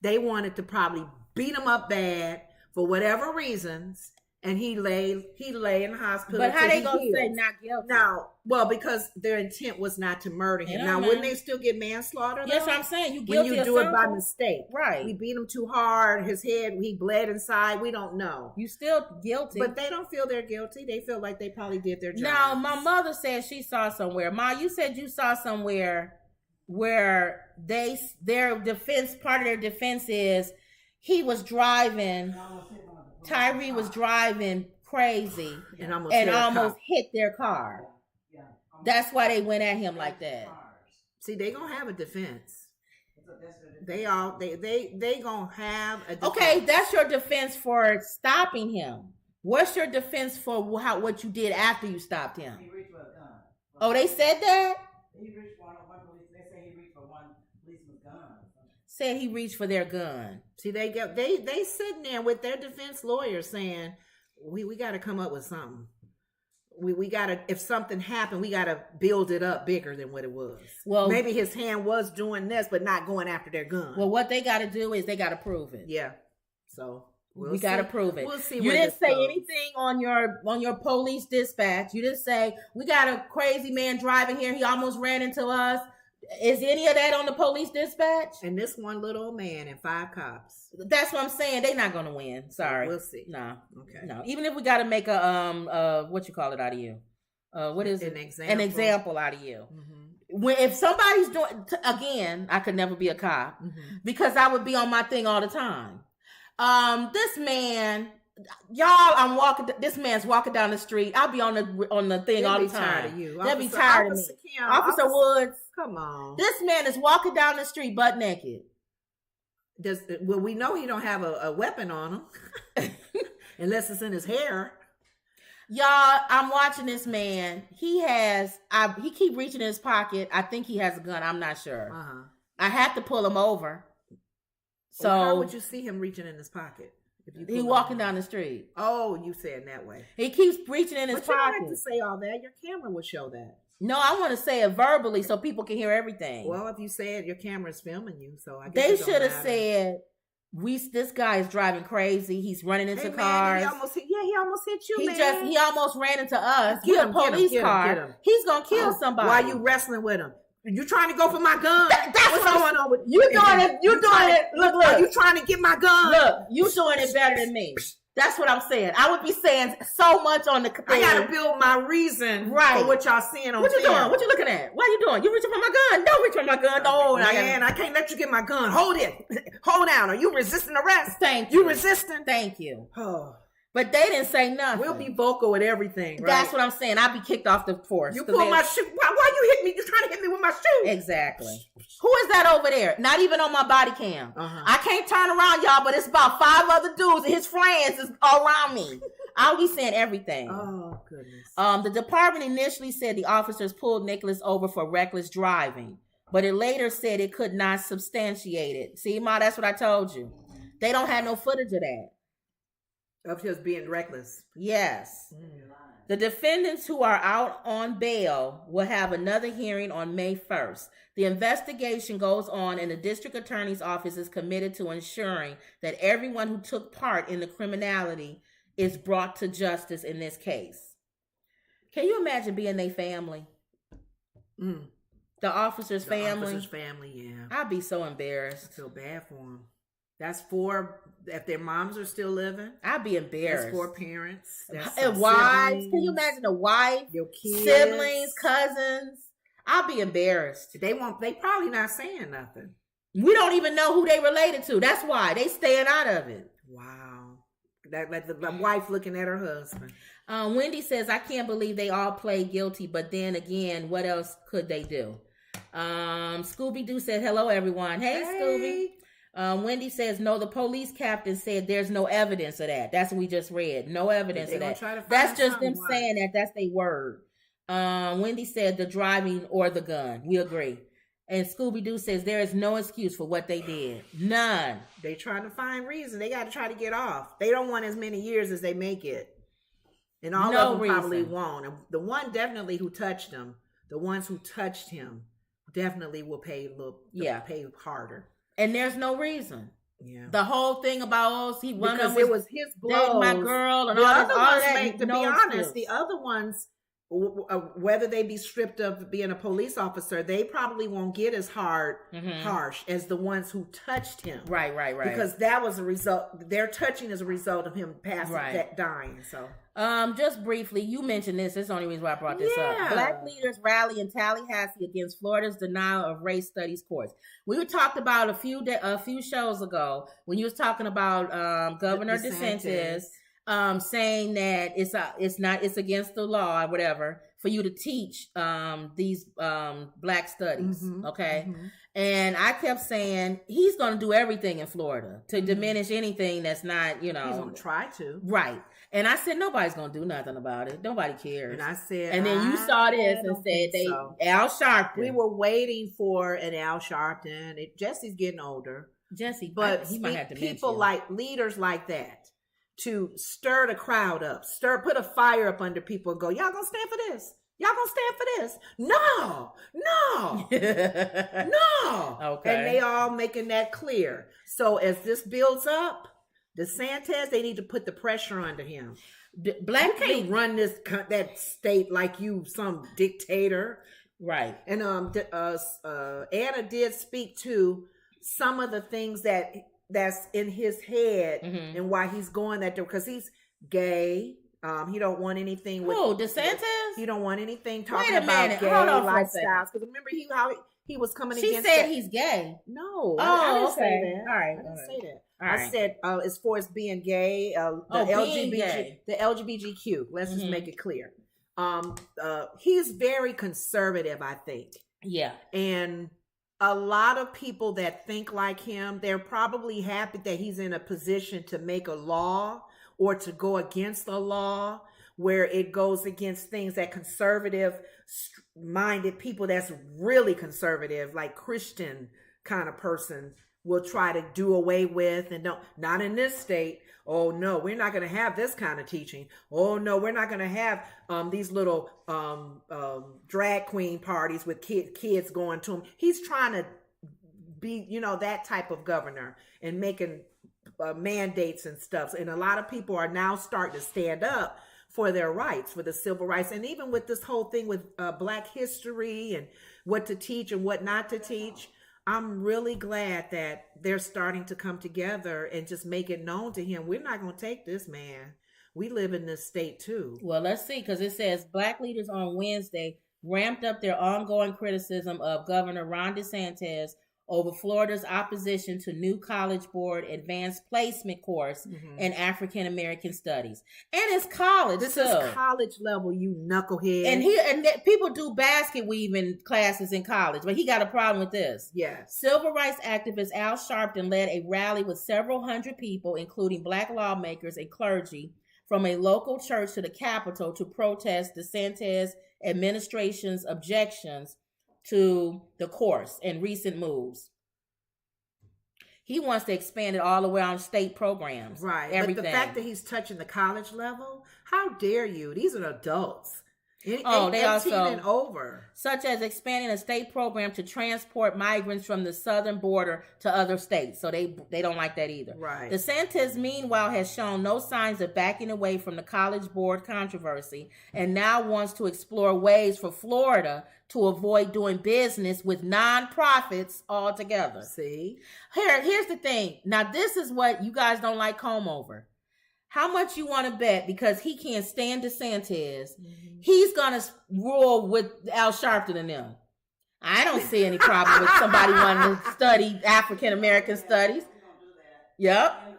They wanted to probably beat him up bad for whatever reasons. And he lay in the hospital. But how they gonna say not guilty? Now, well, because their intent was not to murder him. Now, wouldn't they still get manslaughter? Yes, I'm saying you guilty when you do it by mistake, right? We beat him too hard. His head, he bled inside. We don't know. You still guilty, but they don't feel they're guilty. They feel like they probably did their job. Now, my mother said she saw somewhere. Ma, you said you saw somewhere where part of their defense is he was driving. And I almost hit one of the police Tyree was cars. driving crazy And almost and hit a almost cop. hit their car. Yeah. That's why they went at him like that. See, they gonna have a defense. That's the They gonna have a defense. Okay, that's your defense for stopping him. What's your defense for what you did after you stopped him? He reached for a gun. Oh, they said that? He reached for one police. They say he reached for one policeman's gun. Said he reached for their gun. See, they sitting there with their defense lawyer saying, we got to come up with something. We got to, if something happened, we got to build it up bigger than what it was. Well, maybe his hand was doing this, but not going after their gun. Well, what they got to do is they got to prove it. Yeah. So we got to prove it. We'll see. You didn't say anything on your police dispatch. You didn't say we got a crazy man driving here. He almost ran into us. Is any of that on the police dispatch? And this one little old man and 5 cops. That's what I'm saying. They're not going to win. Sorry. We'll see. No. Okay. No. Even if we got to make a what you call it out of you. What is an it? example? An example out of you. Mm-hmm. When if somebody's doing again, I could never be a cop because I would be on my thing all the time. This man, y'all, this man's walking down the street. I'll be on the thing all the time. Tired of you. They'll be tired of me. Officer Woods. Come on. This man is walking down the street butt naked. Well, we know he don't have a weapon on him, unless it's in his hair. Y'all, I'm watching this man. He keep reaching in his pocket. I think he has a gun. I'm not sure. I have to pull him over. So how would you see him reaching in his pocket? He walking down the street. Oh, you saying that way? He keeps reaching in his pocket. You don't have to say all that. Your camera will show that. No, I want to say it verbally so people can hear everything. Well, if you say it, your camera's filming you, so I guess they should have said, "This guy is driving crazy. He's running into cars. He almost hit you. He almost ran into us. We're a police car. He's gonna kill somebody. Why are you wrestling with him? You trying to go for my gun? That's what's going on with you doing it? You doing it? Look! Are you trying to get my gun? Look, you doing it better than me. That's what I'm saying. I would be saying so much on the thing. I gotta build my reason for what y'all seeing on What you doing? What you looking at? What you doing? You reaching for my gun? Don't reach for my gun. No, man, I can't let you get my gun. Hold it. Hold down. Are you resisting arrest? Thank you. You resisting? Thank you. Oh. But they didn't say nothing. We'll be vocal with everything, right? That's what I'm saying. I'll be kicked off the force. You pull my shoe. Why you hit me? You trying to hit me with my shoe? Exactly. Who is that over there? Not even on my body cam. I can't turn around, y'all, but it's about 5 other dudes and his friends is around me. I'll be saying everything. Oh, goodness. The department initially said the officers pulled Nicholas over for reckless driving, but it later said it could not substantiate it. See, Ma, that's what I told you. They don't have no footage of that. Of just being reckless. Yes. The defendants who are out on bail will have another hearing on May 1st. The investigation goes on and the district attorney's office is committed to ensuring that everyone who took part in the criminality is brought to justice in this case. Can you imagine being their family? The officer's family? Officer's family, yeah. I'd be so embarrassed. I feel bad for them. That's for, if their moms are still living. I'd be embarrassed. That's for parents. And wives. Siblings. Can you imagine a wife? Your kids. Siblings, cousins. I'd be embarrassed. They probably not saying nothing. We don't even know who they related to. That's why they staying out of it. Wow. Like the wife looking at her husband. Wendy says, I can't believe they all played guilty, but then again, what else could they do? Scooby-Doo said, hello, everyone. Hey. Scooby. Wendy says, no, the police captain said there's no evidence of that. That's what we just read. No evidence of that. That's just them saying that. That's their word. Wendy said the driving or the gun. We agree. And Scooby-Doo says there is no excuse for what they did. None. They trying to find reason. They got to try to get off. They don't want as many years as they make it. And all of them probably won't. And the one definitely who touched him, the ones who touched him definitely will pay pay harder. And there's no reason. Yeah. The whole thing about it was his blows. My girl and the all other ones that. To be honest, the other ones, whether they be stripped of being a police officer, they probably won't get as harsh as the ones who touched him. Right. Because that was a result. Their touching is a result of him passing, dying. So Just briefly, you mentioned this. This is the only reason why I brought this Yeah. up. Black leaders rally in Tallahassee against Florida's denial of race studies course. We were talked about a few shows ago when you was talking about Governor DeSantis saying that it's against the law or whatever for you to teach these black studies. Okay. And I kept saying he's going to do everything in Florida to diminish anything that's not, He's going to try to. Right. And I said, nobody's going to do nothing about it. Nobody cares. And I said, and then you saw this and said Al Sharpton. We were waiting for an Al Sharpton. Jesse's getting older. Jesse, but he might have dementia. People like leaders like that to stir the crowd up, put a fire up under people and go, y'all gonna stand for this? Y'all gonna stand for this? No. Okay. And they all making that clear. So as this builds up, DeSantis, they need to put the pressure under him. Black can't run that state like you some dictator, right? And Anna did speak to some of the things that's in his head and why he's going that because he's gay. He don't want anything with DeSantis. He don't want anything talking about gay lifestyles. Because remember how he was coming against. She said he's gay. No, I didn't say that. All right, I didn't say that. I said as far as being gay, the LGBTQ. Let's just make it clear. He's very conservative, I think. Yeah, and a lot of people that think like him, they're probably happy that he's in a position to make a law or to go against a law where it goes against things that conservative-minded people that's really conservative, like Christian kind of person, will try to do away with and not in this state. Oh no, we're not going to have this kind of teaching. Oh no, we're not going to have these little drag queen parties with kids going to them. He's trying to be, that type of governor and making mandates and stuff. And a lot of people are now starting to stand up for their rights, for the civil rights. And even with this whole thing with Black history and what to teach and what not to teach, I'm really glad that they're starting to come together and just make it known to him. We're not going to take this, man. We live in this state too. Well, let's see, because it says Black leaders on Wednesday ramped up their ongoing criticism of Governor Ron DeSantis over Florida's opposition to new College Board advanced placement course in African American studies. And it's college. This is college level, you knucklehead. And people do basket weaving classes in college, but he got a problem with this. Yes. Civil rights activist Al Sharpton led a rally with several hundred people, including Black lawmakers and clergy, from a local church to the Capitol to protest DeSantis administration's objections to the course and recent moves. He wants to expand it all the way on state programs. Right. Everything. But the fact that he's touching the college level, how dare you? These are adults. They also and over. Such as expanding a state program to transport migrants from the southern border to other states. So they don't like that either. Right. DeSantis, meanwhile, has shown no signs of backing away from the College Board controversy and now wants to explore ways for Florida to avoid doing business with nonprofits altogether. See? Here's the thing. Now, this is what you guys don't like comb over. How much you want to bet, because he can't stand DeSantis, he's going to rule with Al Sharpton and them. I don't see any problem with somebody wanting to study African American studies. Yep.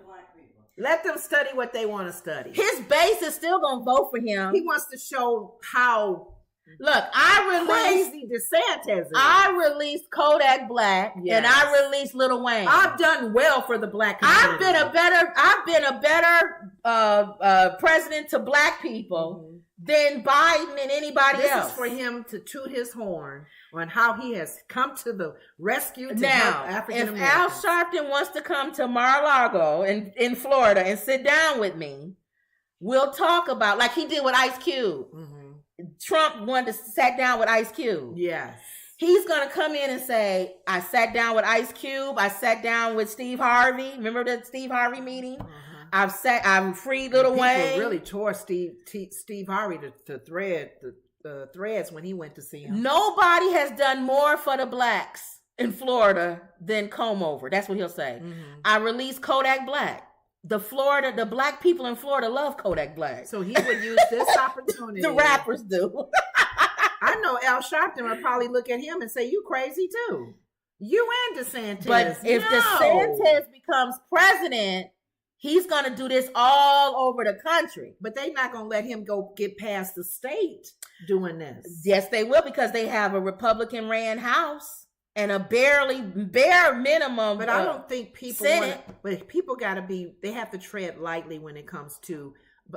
Let them study what they want to study. His base is still going to vote for him. He wants to show how... Look, crazy DeSantis is. I released Kodak Black, and I released Lil Wayne. I've done well for the Black community. I've been a better president to Black people than Biden and anybody else. This is for him to toot his horn on how he has come to the rescue to now, help African Americans. If Al Sharpton wants to come to Mar-a-Lago in Florida and sit down with me, we'll talk about, like he did with Ice Cube. Trump wanted to sat down with Ice Cube. Yes. He's going to come in and say, I sat down with Ice Cube. I sat down with Steve Harvey. Remember that Steve Harvey meeting? I'm freed Lil Wayne. People really tore Steve Harvey to threads when he went to see him. Nobody has done more for the Blacks in Florida than comb over. That's what he'll say. I released Kodak Black. the black people in Florida love Kodak Black. So he would use this opportunity. The rappers do. I know Al Sharpton would probably look at him and say, "You crazy too? You and DeSantis." But if DeSantis becomes president, he's gonna do this all over the country. But they're not gonna let him go get past the state doing this. Yes, they will, because they have a Republican ran House and a bare minimum. But I don't think people Senate. but people gotta they have to tread lightly when it comes to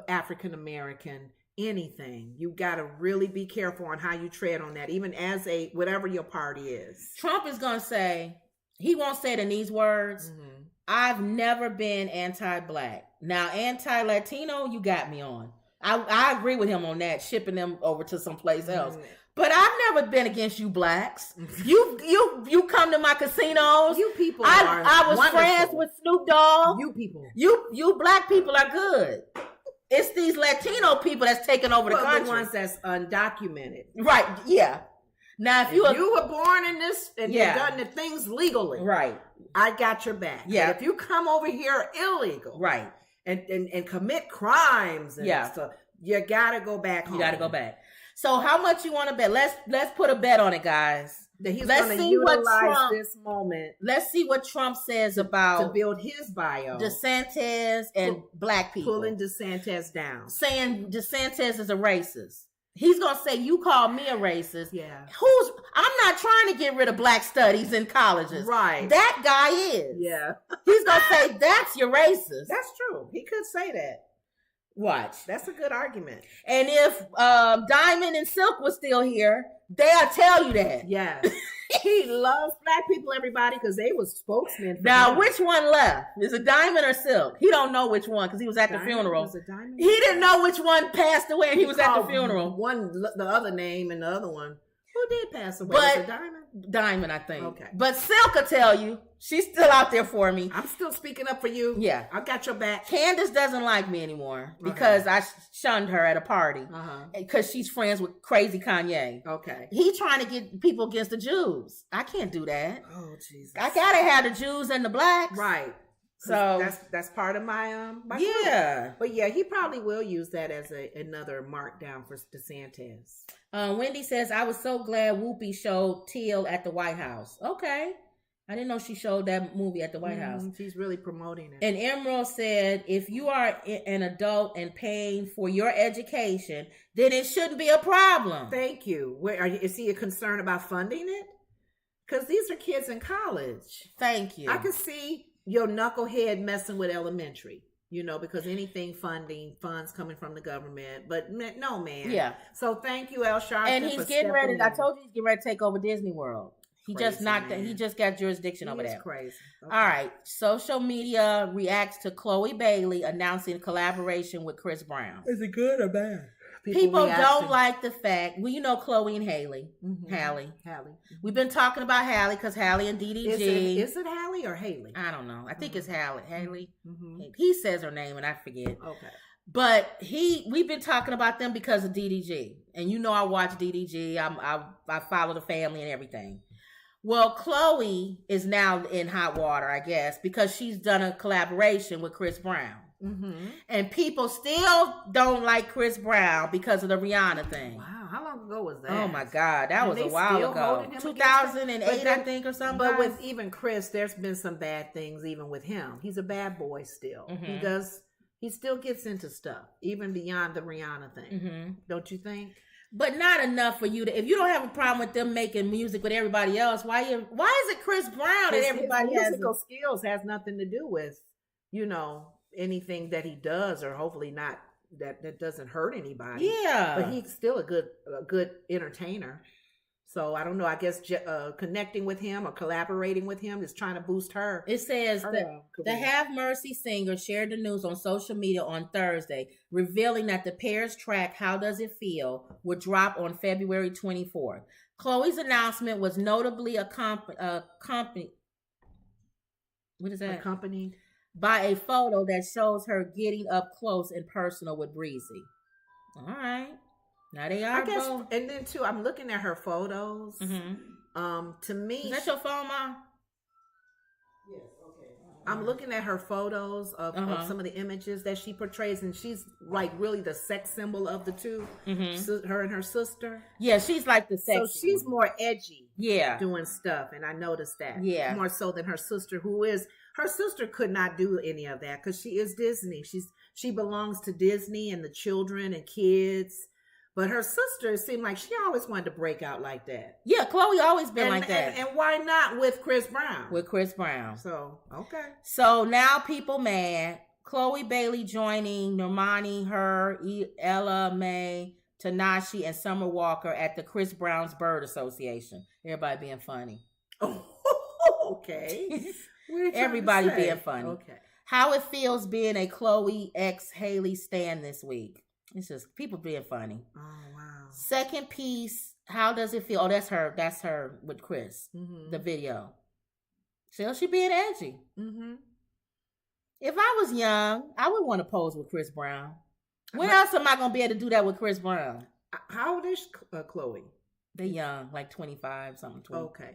African American anything. You gotta really be careful on how you tread on that, even as whatever your party is. Trump is gonna say, he won't say it in these words. Mm-hmm. I've never been anti-black. Now, anti-Latino, you got me on. I agree with him on that, shipping them over to someplace else. Mm-hmm. But I've never been against you blacks. You come to my casinos. You people I was wonderful. friends with Snoop Dogg. You people. You black people are good. It's these Latino people that's taking over the country. The ones that's undocumented. Right, yeah. Now, if you were born in this and you've done the things legally, right, I got your back. Yeah. But if you come over here illegal, right, and commit crimes, and stuff, you gotta go back home. You gotta go back. So, how much you want to bet? Let's put a bet on it, guys. That he's let's going to see what utilize Trump, this moment. Let's see what Trump says about to build his bio. DeSantis and black people. Pulling DeSantis down. Saying DeSantis is a racist. He's going to say, you call me a racist. Yeah. I'm not trying to get rid of black studies in colleges. Right. That guy is. Yeah. He's going to say, that's your racist. That's true. He could say that. Watch. That's a good argument. And if Diamond and Silk was still here, they'll tell you that. Yes. He loves black people, everybody, because they was spokesmen. Now, which one left? Is it Diamond or Silk? He don't know which one because he was at the funeral. Was it Diamond? He didn't know which one passed away and he was at the funeral. One, the other name, and the other one. Who did pass away? But, was it Diamond? Diamond, I think. Okay. But Silk will tell you. She's still out there for me. I'm still speaking up for you. Yeah. I got your back. Candace doesn't like me anymore because I shunned her at a party Uh-huh. because she's friends with crazy Kanye. Okay. He's trying to get people against the Jews. I can't do that. Oh, Jesus. I gotta have the Jews and the blacks. Right. So that's part of my yeah. group. But yeah, he probably will use that as another markdown for DeSantis. Wendy says, I was so glad Whoopi showed Teal at the White House. Okay. I didn't know she showed that movie at the White House. She's really promoting it. And Emerald said, if you are an adult and paying for your education, then it shouldn't be a problem. Thank you. Is he a concern about funding it? Because these are kids in college. Thank you. I could see your knucklehead messing with elementary, because anything funds coming from the government. But no, man. Yeah. So thank you, El Sharpton. And he's getting ready. I told you he's getting ready to take over Disney World. He Crazy, just knocked. Man. He just got jurisdiction over That's that. Crazy. Okay. All right. Social media reacts to Chloe Bailey announcing collaboration with Chris Brown. Is it good or bad? People don't like the fact. Well, Chloe and Haley. Mm-hmm. Hallie. Hallie. We've been talking about Hallie because Hallie and DDG. Is it Hallie or Haley? I don't know. I think it's Hallie. Haley. Mm-hmm. He says her name and I forget. Okay. But we've been talking about them because of DDG. And I watch DDG. I follow the family and everything. Well, Chloe is now in hot water, I guess, because she's done a collaboration with Chris Brown. Mm-hmm. And people still don't like Chris Brown because of the Rihanna thing. Wow, how long ago was that? Oh my God, that was a while ago. 2008, I think, or something. But with even Chris, there's been some bad things even with him. He's a bad boy still. Mm-hmm. He still gets into stuff, even beyond the Rihanna thing. Mm-hmm. Don't you think? But not enough for you to. If you don't have a problem with them making music with everybody else, why is it Chris Brown and everybody his has musical skills has nothing to do with, anything that he does, or hopefully not that doesn't hurt anybody. Yeah, but he's still a good entertainer. So I don't know. I guess connecting with him or collaborating with him is trying to boost her. It says that the Have Mercy singer shared the news on social media on Thursday, revealing that the pair's track "How Does It Feel" would drop on February 24th. Chloe's announcement was notably accompanied by a photo that shows her getting up close and personal with Breezy. All right. Now they are both. And then too, I'm looking at her photos. Mm-hmm. To me, is that your phone, Mom? Yes, okay. I'm looking at her photos of some of the images that she portrays, and she's like really the sex symbol of the two. Her and her sister. Yeah, she's like the sex. So she's more edgy. Yeah, doing stuff, and I noticed that. Yeah, more so than her sister, her sister could not do any of that because she is Disney. She belongs to Disney and the children and kids. But her sister seemed like she always wanted to break out like that. Yeah, Chloe always been like that. And why not with Chris Brown? With Chris Brown. So, okay. So now people mad. Chloe Bailey joining Normani, her, Ella May, Tanashi, and Summer Walker at the Chris Brown's Bird Association. Everybody being funny. Oh, okay. Everybody being funny. Okay. How it feels being a Chloe x Haley stan this week. It's just people being funny. Oh, wow. Second piece, how does it feel? Oh, that's her. That's her with Chris. The video. So she being edgy. If I was young, I would want to pose with Chris Brown. When else am I going to be able to do that with Chris Brown? How old is Chloe? They young, like 25, something. 20. Okay.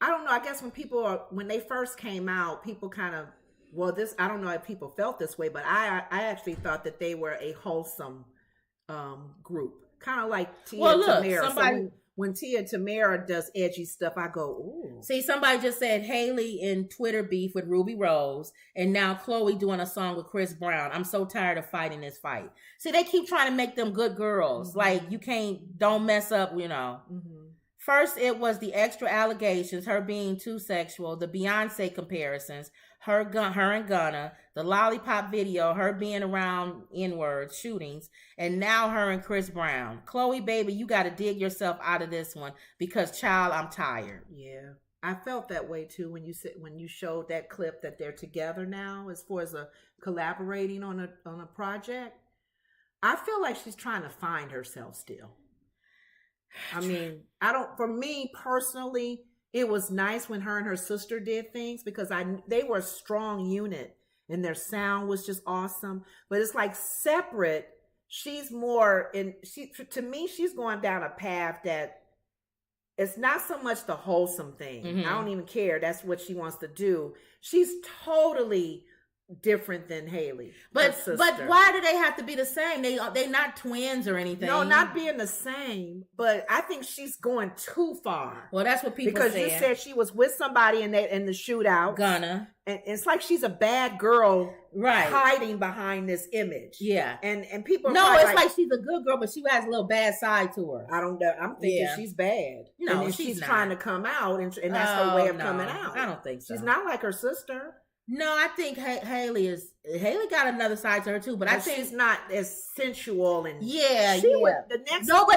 I don't know. I guess when they first came out, people kind of, I don't know if people felt this way, but I actually thought that they were a wholesome group. Kind of like Tia Tamera. So when Tia Tamera does edgy stuff, I go, ooh. See, somebody just said Haley in Twitter beef with Ruby Rose, and now Chloe doing a song with Chris Brown. I'm so tired of fighting this fight. See, they keep trying to make them good girls. Like, you don't mess up, First, it was the extra allegations, her being too sexual, the Beyonce comparisons, her and Gunna, the lollipop video, her being around N-word shootings, and now her and Chris Brown. Chloe, baby, you got to dig yourself out of this one because, child, I'm tired. Yeah, I felt that way too when you showed that clip that they're together now, as far as collaborating on a project. I feel like she's trying to find herself still. I mean, for me personally, it was nice when her and her sister did things because they were a strong unit and their sound was just awesome. But it's like separate. She's more to me, she's going down a path that it's not so much the wholesome thing. I don't even care. That's what she wants to do. She's totally different than Haley. But why do they have to be the same? They not twins or anything. No, not being the same. But I think she's going too far. Well, that's what people because you said she was with somebody in the shootout. Gunna. And it's like she's a bad girl, right? Hiding behind this image. Yeah. And people. No, it's like she's a good girl, but she has a little bad side to her. I don't know. I'm thinking she's bad. No, and she's trying to come out, and that's her way of coming out. I don't think so. She's not like her sister. No, I think Haley got another side to her too, but I think she's not as sensual and but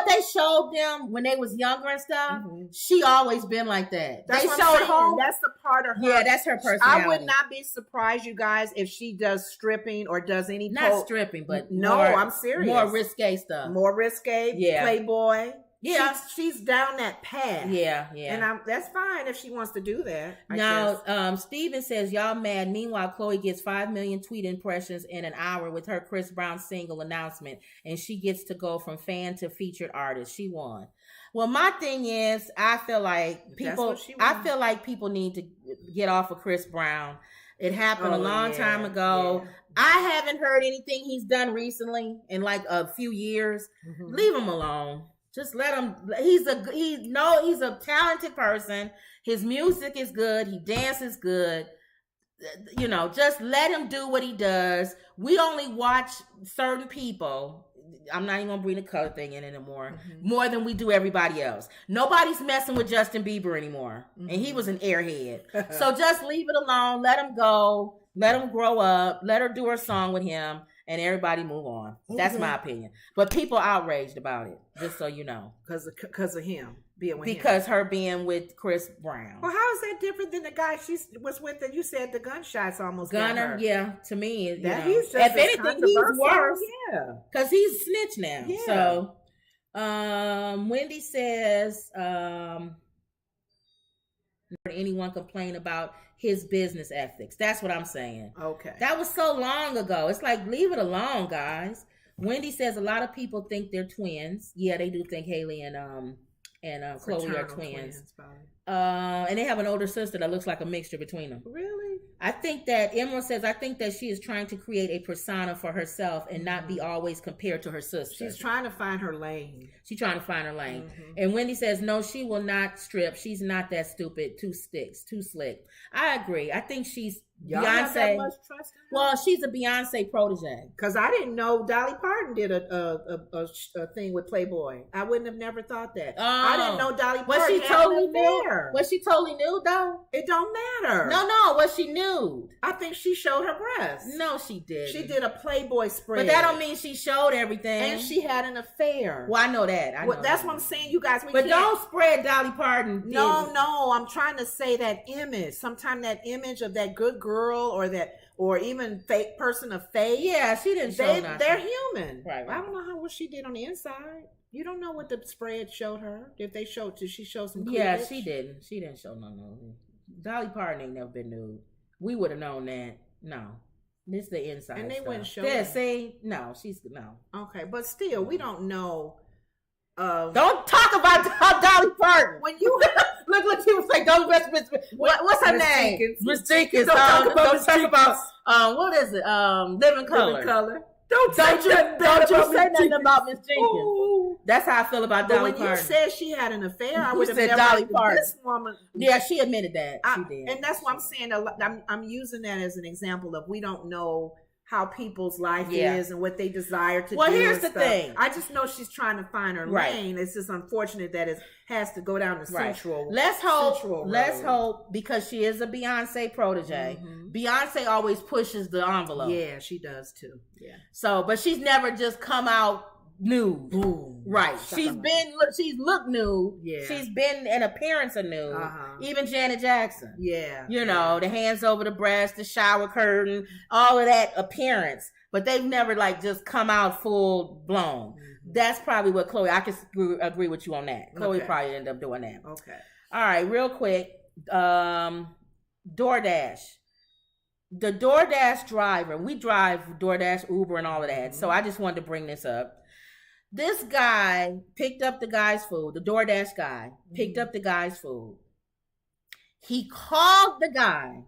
they showed them when they was younger and stuff. She always been like that. That's they showed home. That's the part of her. Yeah, that's her personality. I would not be surprised, you guys, if she does stripping or does any stripping, but I'm serious. More risque stuff. More risque. Yeah, Playboy. Yeah, she's down that path. Yeah. And that's fine if she wants to do that. Now, Steven says, y'all mad. Meanwhile, Chloe gets 5 million tweet impressions in an hour with her Chris Brown single announcement, and she gets to go from fan to featured artist. She won. Well, my thing is, I feel like people need to get off of Chris Brown. It happened a long time ago. Yeah. I haven't heard anything he's done recently in like a few years. Leave him alone. Just let him. He's a talented person. His music is good. He dances good. Just let him do what he does. We only watch certain people. I'm not even gonna bring the color thing in anymore. More than we do everybody else. Nobody's messing with Justin Bieber anymore, and he was an airhead. So just leave it alone. Let him go. Let him grow up. Let her do her song with him. And everybody move on. That's my opinion. But people outraged about it, just so you know. Because of him being with him. Because her being with Chris Brown. Well, how is that different than the guy she was with that you said the gunshots almost got her? Yeah, to me. He's just if anything, he's worse. Yeah. Because he's snitch now. Yeah. So, Wendy says, anyone complain about his business ethics. That's what I'm saying. Okay. That was so long ago. It's like, leave it alone, guys. Wendy says a lot of people think they're twins. Yeah, they do think Haley and Chloe are twins. And they have an older sister that looks like a mixture between them. Really? I think that Emerald says, I think that she is trying to create a persona for herself and not be always compared to her sister. She's trying to find her lane. She's trying to find her lane. And Wendy says, no, she will not strip. She's not that stupid. Too slick. I agree. I think she's Y'all have that Beyonce. much trust in her? Well, she's a Beyonce protege. Because I didn't know Dolly Parton did a thing with Playboy. I wouldn't have never thought that. I didn't know Dolly Parton Was she had totally an nude? affair. Was she totally nude though? It don't matter. No. Was she nude? I think she showed her breasts. No, she did. She did a Playboy spread. But that don't mean she showed everything. And she had an affair. Well, I know that. I know that's that. what I'm saying, you guys. But don't spread Dolly Parton. No. I'm trying to say that image. Sometimes that image of that good girl or even fake person of faith. Yeah, she didn't show nothing. They're human. Right. I don't know what she did on the inside. You don't know what the spread showed her. Did she show some cleavage? Yeah, she didn't. She didn't show no. Dolly Parton ain't never been nude. We would have known that. No. This is the inside. And they stuff. wouldn't show Yeah, her. see? No, she's no. Okay, but still, we don't know. Don't talk about Dolly Parton. When you look, she was like, don't what's her name? Miss Jenkins. Don't talk about Miss Jenkins. What is it? Living Color. Don't you say nothing about Miss Jenkins. Ooh. That's how I feel about Dolly Parton. When you said she had an affair, I would have said never Dolly Parton. This woman. Yeah, she admitted that. She did. And that's what I'm saying. I'm using that as an example of we don't know how people's life is and what they desire to do. Well, here's the thing. I just know she's trying to find her lane. It's just unfortunate that it has to go down the central. Let's hope because she is a Beyonce protege. Beyonce always pushes the envelope. Yeah, she does too. Yeah. So, but she's never just come out nude. Boom. Right. She's looked nude. Yeah. She's been an appearance of nude. Even Janet Jackson. Yeah. You know, the hands over the breast, the shower curtain, all of that appearance. But they've never just come out full blown. That's probably what Chloe, I can agree with you on that. Chloe probably ended up doing that. Okay. All right, real quick. DoorDash. The DoorDash driver, we drive DoorDash, Uber, and all of that. So I just wanted to bring this up. This guy picked up the guy's food. The DoorDash guy picked up the guy's food. He called the guy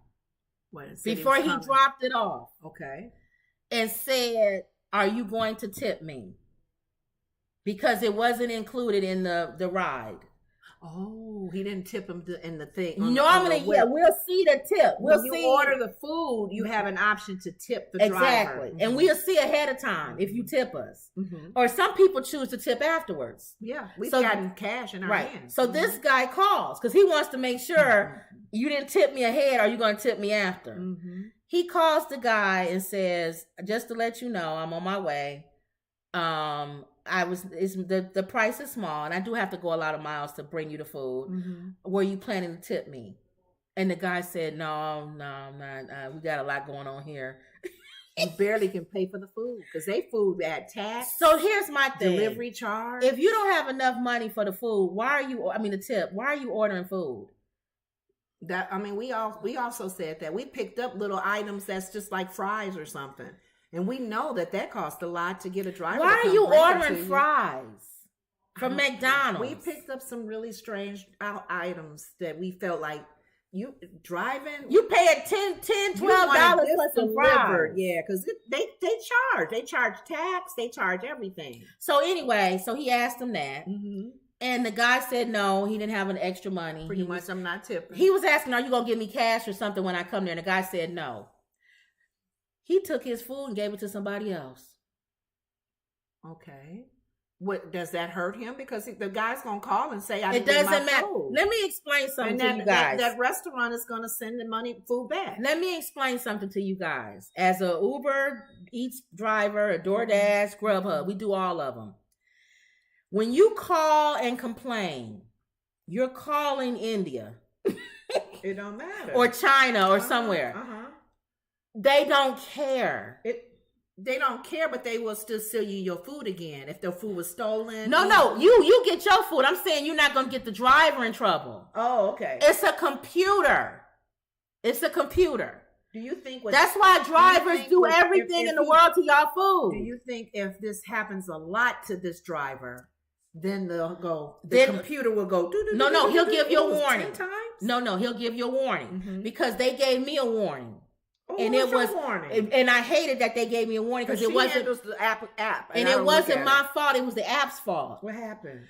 before he dropped it off. Okay. And said, "Are you going to tip me?" Because it wasn't included in the ride. Oh, he didn't tip him in the thing. Normally, we'll see the tip. When you order the food, you have an option to tip the driver. Exactly. And we'll see ahead of time if you tip us. Or some people choose to tip afterwards. Yeah, we've gotten cash in our hands. So this guy calls because he wants to make sure you didn't tip me ahead. Are you going to tip me after? He calls the guy and says, "Just to let you know, I'm on my way. The price is small and I do have to go a lot of miles to bring you the food. Were you planning to tip me?" And the guy said, no, I'm not. We got a lot going on here. You barely can pay for the food because they food at tax. So here's my thing. Delivery charge. If you don't have enough money for the food, the tip, why are you ordering food? We also said that we picked up little items that's just like fries or something. And we know that costs a lot to get a driver. Why are you ordering fries from McDonald's? We picked up some really strange items that we felt like you driving. You pay $10, $12 for some fries. Yeah, because they charge tax, they charge everything. So anyway, he asked him that. And the guy said no, he didn't have an extra money. Pretty much, I'm not tipping. He was asking, "Are you going to give me cash or something when I come there?" And the guy said no. He took his food and gave it to somebody else. Okay. What does that hurt him? Because the guy's gonna call and say, "It doesn't matter." Let me explain something to you guys. That restaurant is gonna send the food back. Let me explain something to you guys. As a Uber Eats driver, a DoorDash, Grubhub, we do all of them. When you call and complain, you're calling India. It don't matter. Or China or somewhere. They don't care. They don't care, but they will still sell you your food again if the food was stolen. No, you get your food. I'm saying you're not going to get the driver in trouble. Oh, okay. It's a computer. Do you think that's why drivers do everything in the world to y'all food? Do you think if this happens a lot to this driver, then the computer will go? No, he'll give you a warning. 10 times? No, he'll give you a warning because they gave me a warning. and what it was warning? and I hated that they gave me a warning because it wasn't the app, and it wasn't my fault. It was the app's fault. What happened?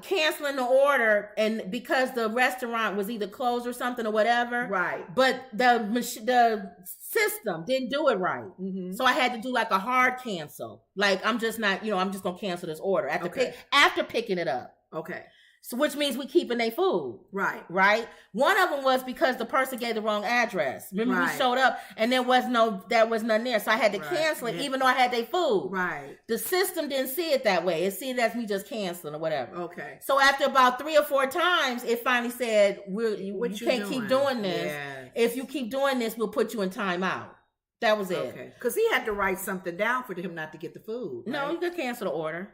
Canceling the order, and because the restaurant was either closed or something or whatever, Right? But the system didn't do it right, so I had to do like a hard cancel. Like I'm just not, I'm just gonna cancel this order after picking it up. Okay. So which means we keeping their food. Right. One of them was because the person gave the wrong address. Remember, we showed up and there was nothing there. So I had to cancel it even though I had their food. Right. The system didn't see it that way. It see it as me just canceling or whatever. Okay. So after about 3 or 4 times, it finally said, you can't keep doing this. Yes. If you keep doing this, we'll put you in timeout. That was it. Okay. Because he had to write something down for him not to get the food. Right? No, you could cancel the order.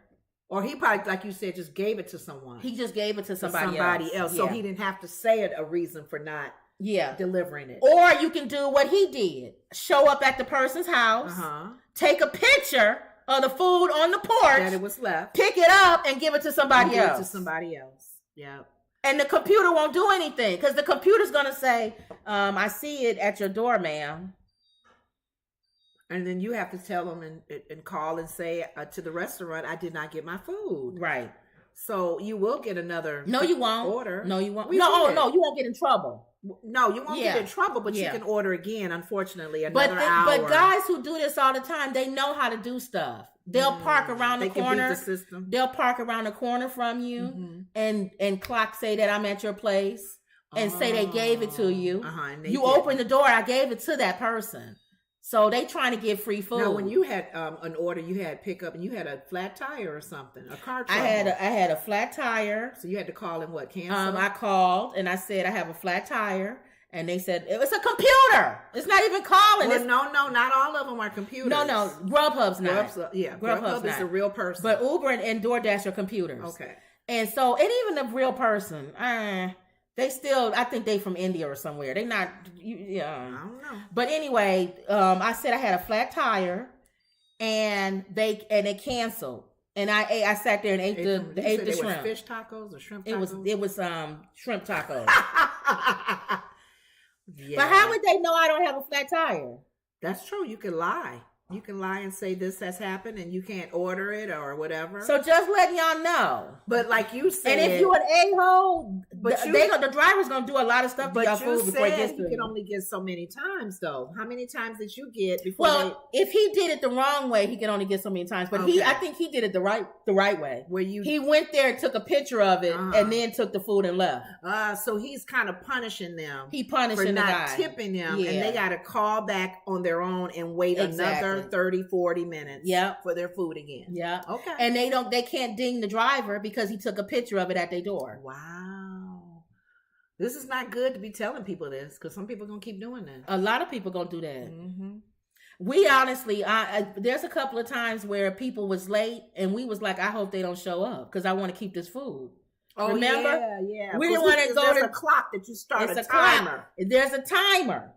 Or he probably, like you said, just gave it to someone. He just gave it to somebody else. So he didn't have to say a reason for not delivering it. Or you can do what he did. Show up at the person's house. Take a picture of the food on the porch. That it was left. Pick it up and give it to somebody else. Give it to somebody else. Yeah. And the computer won't do anything. Because the computer's going to say, I see it at your door, ma'am. And then you have to tell them and call and say to the restaurant, I did not get my food. Right. So you will get another No, you won't. Order. No, you won't. No, you won't get in trouble. No, you won't get in trouble, but you can order again, unfortunately, another hour. But guys who do this all the time, they know how to do stuff. They'll park around the corner. Can beat the system. They'll park around the corner from you and clock say that I'm at your place and say they gave it to you. You open the door, I gave it to that person. So they trying to get free food. Now, when you had an order, you had pickup, and you had a flat tire or something, a car trouble. I had a flat tire. So you had to call and cancel? I called and I said I have a flat tire, and they said it's a computer. It's not even calling. Well, no, not all of them are computers. No, Grubhub's not. Grubhub is a real person. But Uber and DoorDash are computers. Okay. And so, and even the real person, they still, I think they from India or somewhere. They not, I don't know. But anyway, I said I had a flat tire, and they canceled, and I sat there and ate the shrimp. Was fish tacos or shrimp tacos? It was shrimp tacos. But how would they know I don't have a flat tire? That's true. You can lie. You can lie and say this has happened and you can't order it or whatever. So just letting y'all know. But like you said, and if you an a-hole, the driver's gonna do a lot of stuff to your food before it gets to you. Can only get so many times though. How many times did you get before? If he did it the wrong way, he can only get so many times. But I think he did it the right way. He went there, took a picture of it, and then took the food and left. So he's kind of punishing them. He punishing for not the guy. Tipping them, and they got to call back on their own and wait another 30-40 minutes for their food again. Yeah. Okay. And they can't ding the driver because he took a picture of it at their door. Wow. This is not good to be telling people this because some people are going to keep doing that. A lot of people going to do that. Mm-hmm. We honestly, there's a couple of times where people was late and we was like, I hope they don't show up because I want to keep this food. Oh, remember? Yeah. We didn't want to go to a clock that you start it's a timer. There's a timer.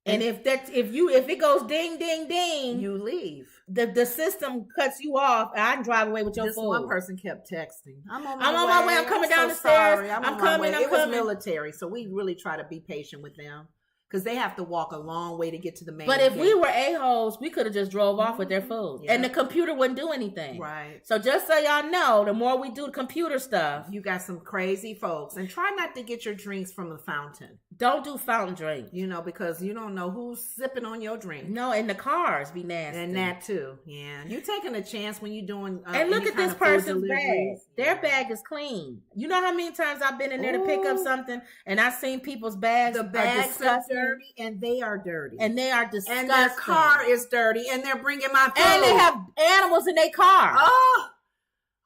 And if it goes ding ding ding, you leave. The system cuts you off. And I can drive away with your food. This one person kept texting. I'm on my way. I'm coming down the stairs. I'm coming. It was military, so we really try to be patient with them because they have to walk a long way to get to the main. But if we were a-holes, we could have just drove off with their food, and the computer wouldn't do anything. Right. So just so y'all know, the more we do computer stuff, you got some crazy folks, and try not to get your drinks from the fountain. Don't do fountain drinks. Because you don't know who's sipping on your drink. No, and the cars be nasty. And that too. Yeah. You're taking a chance when you're doing and look at this person's bag. Their bag is clean. You know how many times I've been in there to pick up something and I've seen people's bags. The bags are dirty and they are dirty. And they are disgusting. And their car is dirty and they're bringing my food. And they have animals in their car.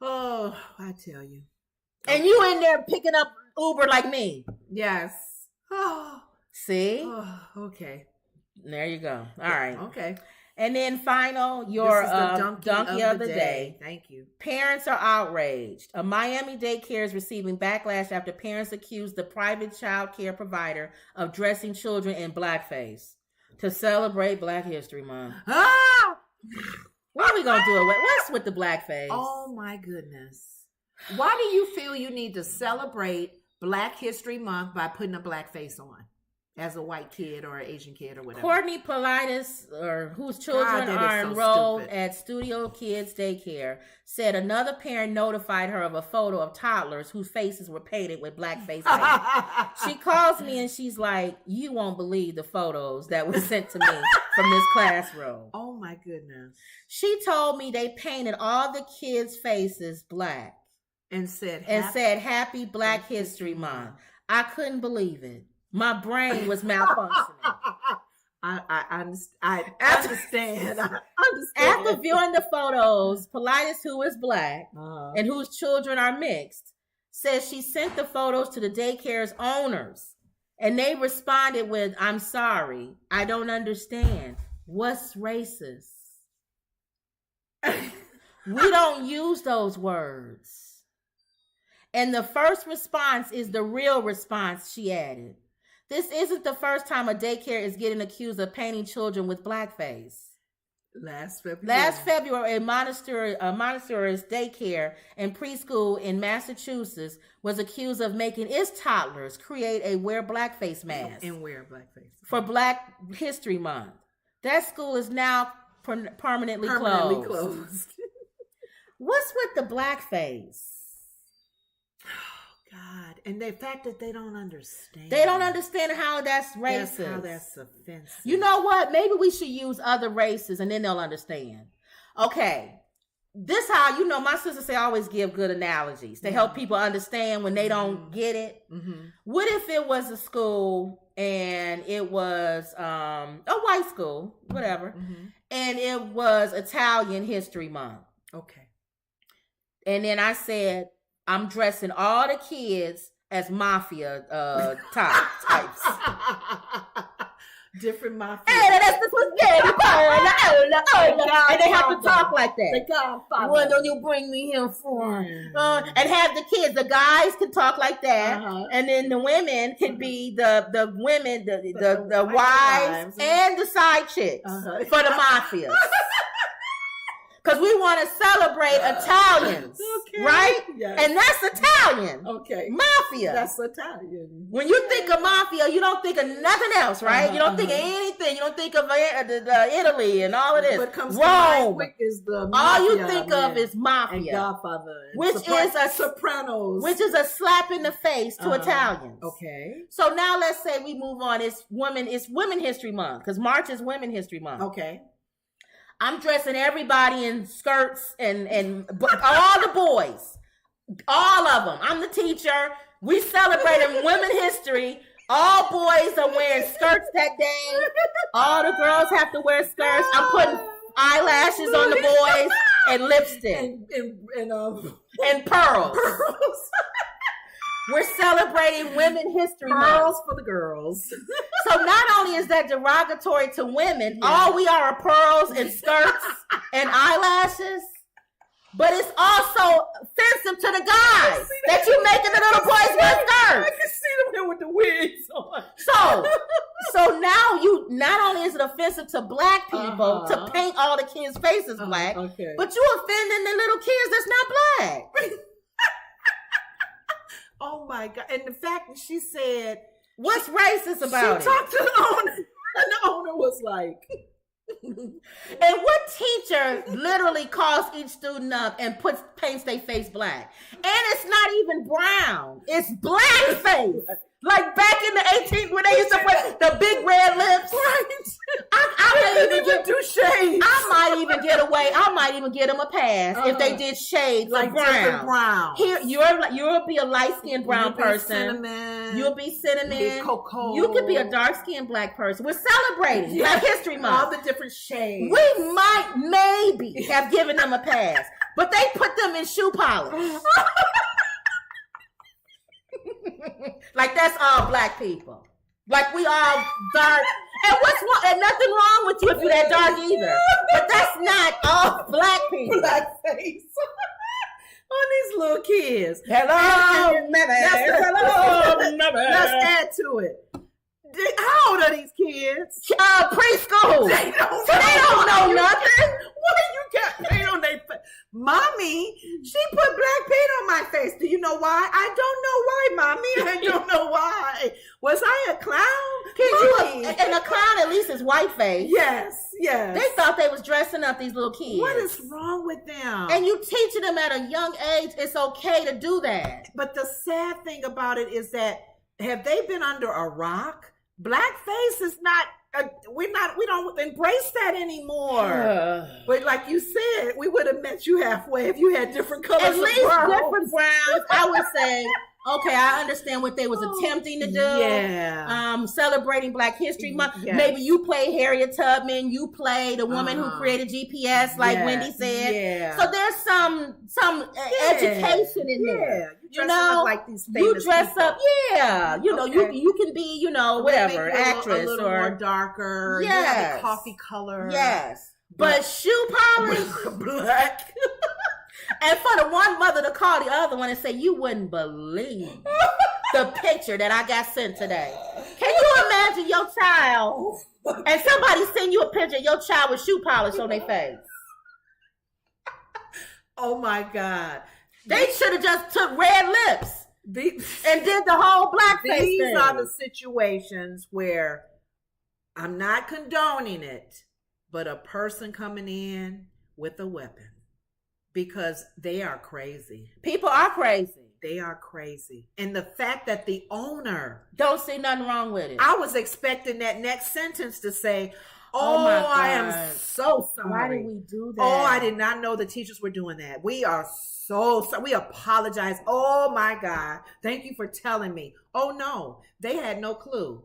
Oh, I tell you. And you in there picking up Uber like me. Yes. Oh. See? Oh, okay. There you go. All right. Okay. And then final, your donkey of the day. Thank you. Parents are outraged. A Miami daycare is receiving backlash after parents accused the private child care provider of dressing children in blackface to celebrate Black History Month. What are we going to do? What's with the blackface? Oh, my goodness. Why do you feel you need to celebrate Black History Month by putting a black face on? as a white kid or an Asian kid or whatever. Courtney Politis, or whose children are enrolled at Studio Kids Daycare, said another parent notified her of a photo of toddlers whose faces were painted with blackface paint. She calls me and she's like, "You won't believe the photos that were sent to me from this classroom." Oh my goodness. She told me they painted all the kids' faces black and said Happy Black History Month. I couldn't believe it. My brain was malfunctioning. I understand. After viewing the photos, Politis, who is black and whose children are mixed, says she sent the photos to the daycare's owners, and they responded with, "I'm sorry, I don't understand. What's racist?" We don't use those words. And the first response is the real response, she added. This isn't the first time a daycare is getting accused of painting children with blackface. Last February, a Montessori's daycare and preschool in Massachusetts was accused of making its toddlers create a wear blackface mask. And wear blackface. For Black History Month. That school is now permanently closed. What's with the blackface? God, and the fact that they don't understand. They don't understand how that's racist. That's how that's offensive. You know what? Maybe we should use other races and then they'll understand. Okay. This how, you know, my sisters say always give good analogies to help people understand when they don't get it. Mm-hmm. What if it was a school and it was a white school, whatever, and it was Italian History Month? Okay. And then I said, I'm dressing all the kids as mafia types. Different mafia. Hey, that's the spaghetti. And they have to talk like that. The Godfather. What don't you bring me here for? And have the kids. The guys can talk like that, and then the women can be the women, the wives, and the side chicks for the mafia. Because we want to celebrate Italians, right? Yes. And that's Italian. Okay. Mafia. That's Italian. When you think of mafia, you don't think of nothing else, right? You don't think of anything. You don't think of Italy and all of this. What comes Rome. to is the mafia, all you think of is mafia. And Godfather. And which is a Sopranos. Which is a slap in the face to Italians. Okay. So now let's say we move on. It's Women History Month, because March is Women History Month. Okay. I'm dressing everybody in skirts and all the boys, all of them. I'm the teacher. We celebrating women history. All boys are wearing skirts that day. All the girls have to wear skirts. I'm putting eyelashes on the boys and lipstick and pearls. We're celebrating Women History Month. Pearls for the girls. So not only is that derogatory to women, all we are pearls and skirts and eyelashes, but it's also offensive to the guys that you making the little boys wear skirts. I can see them there with the wigs on. So now not only is it offensive to black people to paint all the kids' faces black, but you offending the little kids that's not black. Oh my God. And the fact that she said, what's racist about it? She talked to the owner, and the owner was like, and what teacher literally calls each student up and paints their face black? And it's not even brown. It's black face. Like back in the 18th when they used to put the big red lips. Right. I might even do shades. I might even get away. I might even get them a pass if they did shades like brown. Here, you'll be a light-skinned brown person. Cinnamon. You'll be cinnamon. Cocoa. You could be a dark-skinned black person. We're celebrating Black History Month. All the different shades. We might maybe have given them a pass, but they put them in shoe polish. Like that's all black people. Like we all dark. And what's wrong? And nothing wrong with you if you're that dark either. But that's not all black people. Black face. On these little kids. Hello, Let's add to it. How old are these kids? Preschool. They don't know nothing. What you got paint on their face? Mommy, she put black paint on my face. Do you know why? I don't know why, Mommy. I don't know why. Was I a clown? Can And a clown at least is white face. Yes. They thought they was dressing up these little kids. What is wrong with them? And you teaching them at a young age it's okay to do that. But the sad thing about it is that have they been under a rock? Blackface is not. We don't embrace that anymore. But like you said, we would have met you halfway if you had different colors. At least different browns. I would say, okay, I understand what they was attempting to do. Yeah. Celebrating Black History Month. Yes. Maybe you play Harriet Tubman. You play the woman who created GPS, like Wendy said. Yeah. So there's some education in there. You know, like these you dress people. up. Yeah. You know, you can be, you know, whatever, actress a little or more darker. Yes. You have the coffee color. Yes. But shoe polish, black. And for the one mother to call the other one and say, you wouldn't believe the picture that I got sent today. Can you imagine your child and somebody send you a picture of your child with shoe polish on their face? Oh my God. They should have just took red lips and did the whole blackface thing. These are the situations where I'm not condoning it, but a person coming in with a weapon. Because they are crazy. People are crazy. They are crazy. And the fact that the owner... Don't see nothing wrong with it. I was expecting that next sentence to say, oh my God. I am so sorry. Why did we do that? Oh, I did not know the teachers were doing that. We are so sorry. We apologize. Oh my God. Thank you for telling me. Oh no, they had no clue.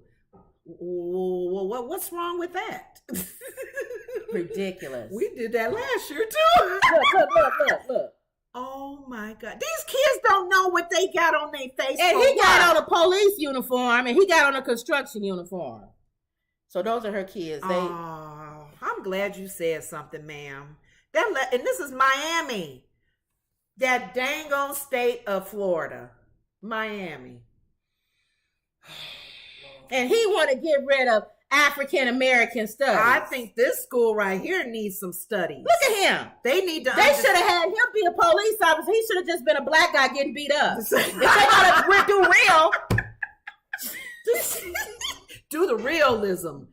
What's wrong with that? Ridiculous. We did that last year too. Look. Oh my God. These kids don't know what they got on their face. And he got on a police uniform and he got on a construction uniform. So those are her kids. Oh, I'm glad you said something, ma'am. And this is Miami. That dang on state of Florida. Miami. And he want to get rid of African American studies. I think this school right here needs some studies. Look at him. They need to. They should have had him be a police officer. He should have just been a black guy getting beat up. If they gotta do real, do the realism.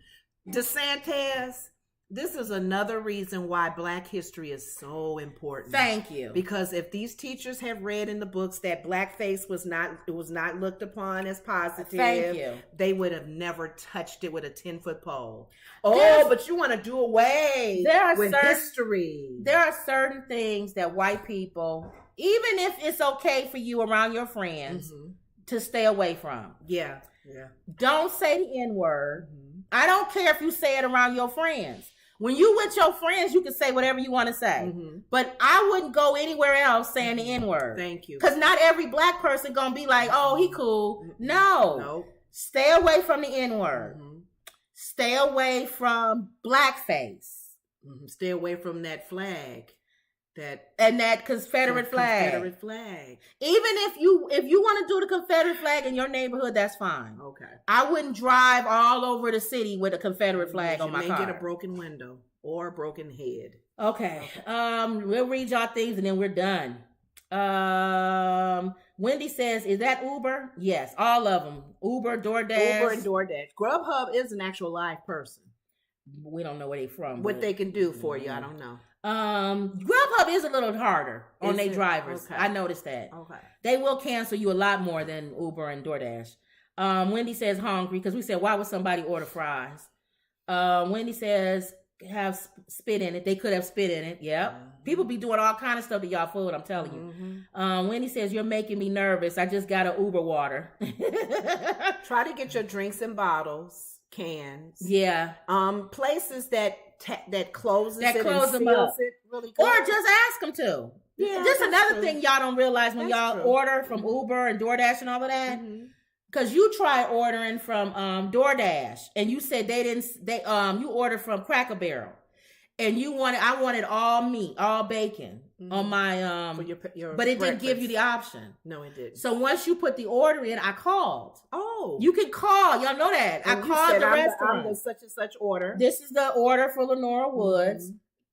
DeSantis, this is another reason why Black history is so important. Thank you. Because if these teachers have read in the books that blackface was not looked upon as positive, thank you, they would have never touched it with a 10-foot pole. But you want to do away with history. There are certain things that white people, even if it's okay for you around your friends, to stay away from. Yeah. Don't say the N-word. I don't care if you say it around your friends. When you with your friends, you can say whatever you want to say. But I wouldn't go anywhere else saying the N-word. Thank you. Because not every black person going to be like, oh, he cool. No. Stay away from the N-word. Stay away from blackface. Stay away from that flag. That Confederate flag. Confederate flag. Even if you want to do the Confederate flag in your neighborhood, that's fine. Okay. I wouldn't drive all over the city with a Confederate flag on my car. Get a broken window or a broken head. Okay. We'll read y'all things and then we're done. Wendy says, is that Uber? Yes, all of them. Uber, DoorDash. Uber and DoorDash. Grubhub is an actual live person. We don't know where they from. What they can do for you, I don't know. Grubhub is a little harder on their drivers. Okay. I noticed that. Okay. They will cancel you a lot more than Uber and DoorDash. Wendy says hungry because we said, why would somebody order fries? Wendy says have spit in it. They could have spit in it. Yep. People be doing all kind of stuff to y'all food, I'm telling you. Wendy says, you're making me nervous. I just got a Uber water. Try to get your drinks in bottles, cans. Yeah. Places that closes that it close and them seals up. It really good. Or just ask them to. Yeah, just another true. thing y'all don't realize when That's y'all true. order from Uber and DoorDash and all of that. Because you tried ordering from DoorDash and you said you ordered from Cracker Barrel and I wanted all meat, all bacon on my For your but it didn't give breakfast. you the option. No, it didn't. So once you put the order in, I called. Oh, You can call. Y'all know that. and I you called said, the I'm restaurant. the such and such order. This is the order for Lenora Woods.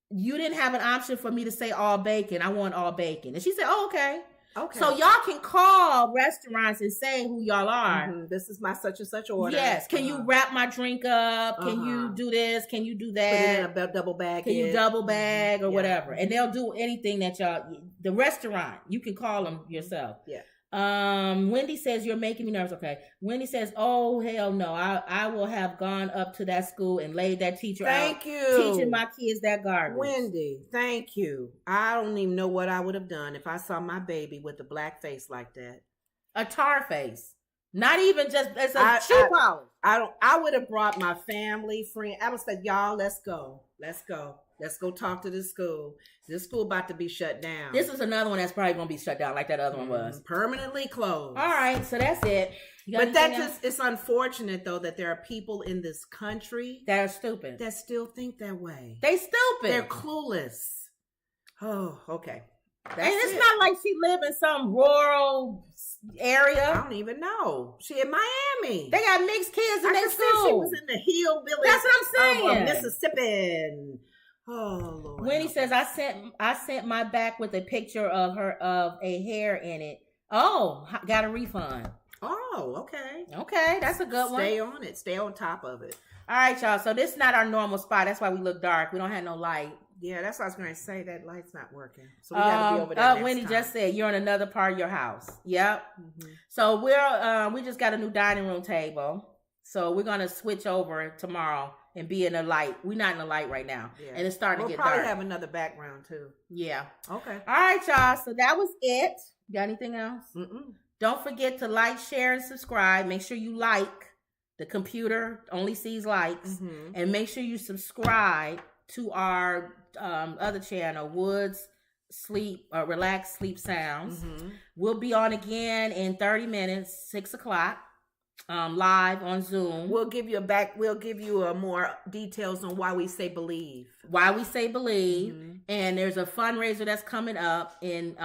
You didn't have an option for me to say all bacon. I want all bacon. And she said, oh, okay. Okay. So y'all can call restaurants and say who y'all are. Mm-hmm. This is my such and such order. Yes. Can you wrap my drink up? Can you do this? Can you do that? Put it in a double bag. Can you double bag or Yeah. whatever? And they'll do anything that y'all. The restaurant, you can call them yourself. Yeah. Wendy says you're making me nervous. Okay. Wendy says, "Oh hell no! I will have gone up to that school and laid that teacher out. Thank you. Teaching my kids that garbage." Wendy, thank you. I don't even know what I would have done if I saw my baby with a black face like that. A tar face. Not even just it's a shoe polish. I would have brought my family, friend. I would have said, y'all, let's go. Let's go talk to this school. This school about to be shut down. This is another one that's probably gonna be shut down like that other one was. Permanently closed. All right, so that's it. But that just, it's unfortunate though that there are people in this country that are stupid. that still think that way. They stupid. They're clueless. Oh, okay. And it's not like she live in some rural area. I don't even know. She in Miami. They got mixed kids in their She was school. in the hillbilly. That's what I'm saying. Mississippi. Oh Lord. Winnie says I sent my back with a picture of a hair in it. Oh, got a refund. Oh, okay. Okay, that's a good one. Stay on it. Stay on top of it. All right, y'all. So this is not our normal spot. That's why we look dark. We don't have no light. Yeah, that's what I was going to say. That light's not working. So we got to be over there next Winnie time. just said you're in another part of your house. Yep. Mm-hmm. So we just got a new dining room table. So we're going to switch over tomorrow and be in the light. We're not in the light right now. Yeah. And it's starting to get dark. We'll dark. probably have another background too. Yeah. Okay. All right, y'all. So that was it. Got anything else? Mm-mm. Don't forget to like, share, and subscribe. Make sure you like. The computer only sees likes. Mm-hmm. And make sure you subscribe to our other channel, Woods Relax Sleep Sounds. Mm-hmm. We'll be on again in 30 minutes, 6:00, live on Zoom. We'll give you more details on why we say believe. Why we say believe. Mm-hmm. And there's a fundraiser that's coming up in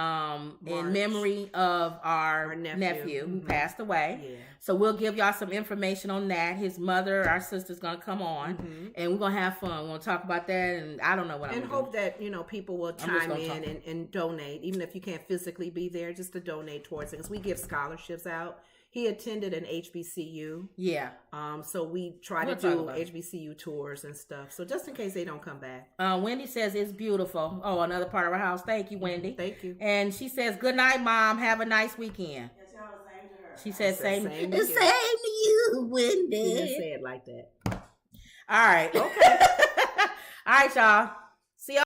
memory of our nephew who passed away. Yeah. So we'll give y'all some information on that. His mother, our sister's gonna come on, and we're gonna have fun. We're gonna talk about that, and I don't know what I'm gonna hope do. that people will chime in and donate, even if you can't physically be there, just to donate towards it. Because we give scholarships out. He attended an HBCU. Yeah. So we try to do HBCU tours and stuff. So just in case they don't come back. Wendy says it's beautiful. Oh, another part of our house. Thank you, Wendy. Thank you. And she says, "Good night, Mom. Have a nice weekend." Yes, y'all the same to her. She says, "Same to to you, Wendy." She didn't say it like that. All right. Okay. All right, y'all.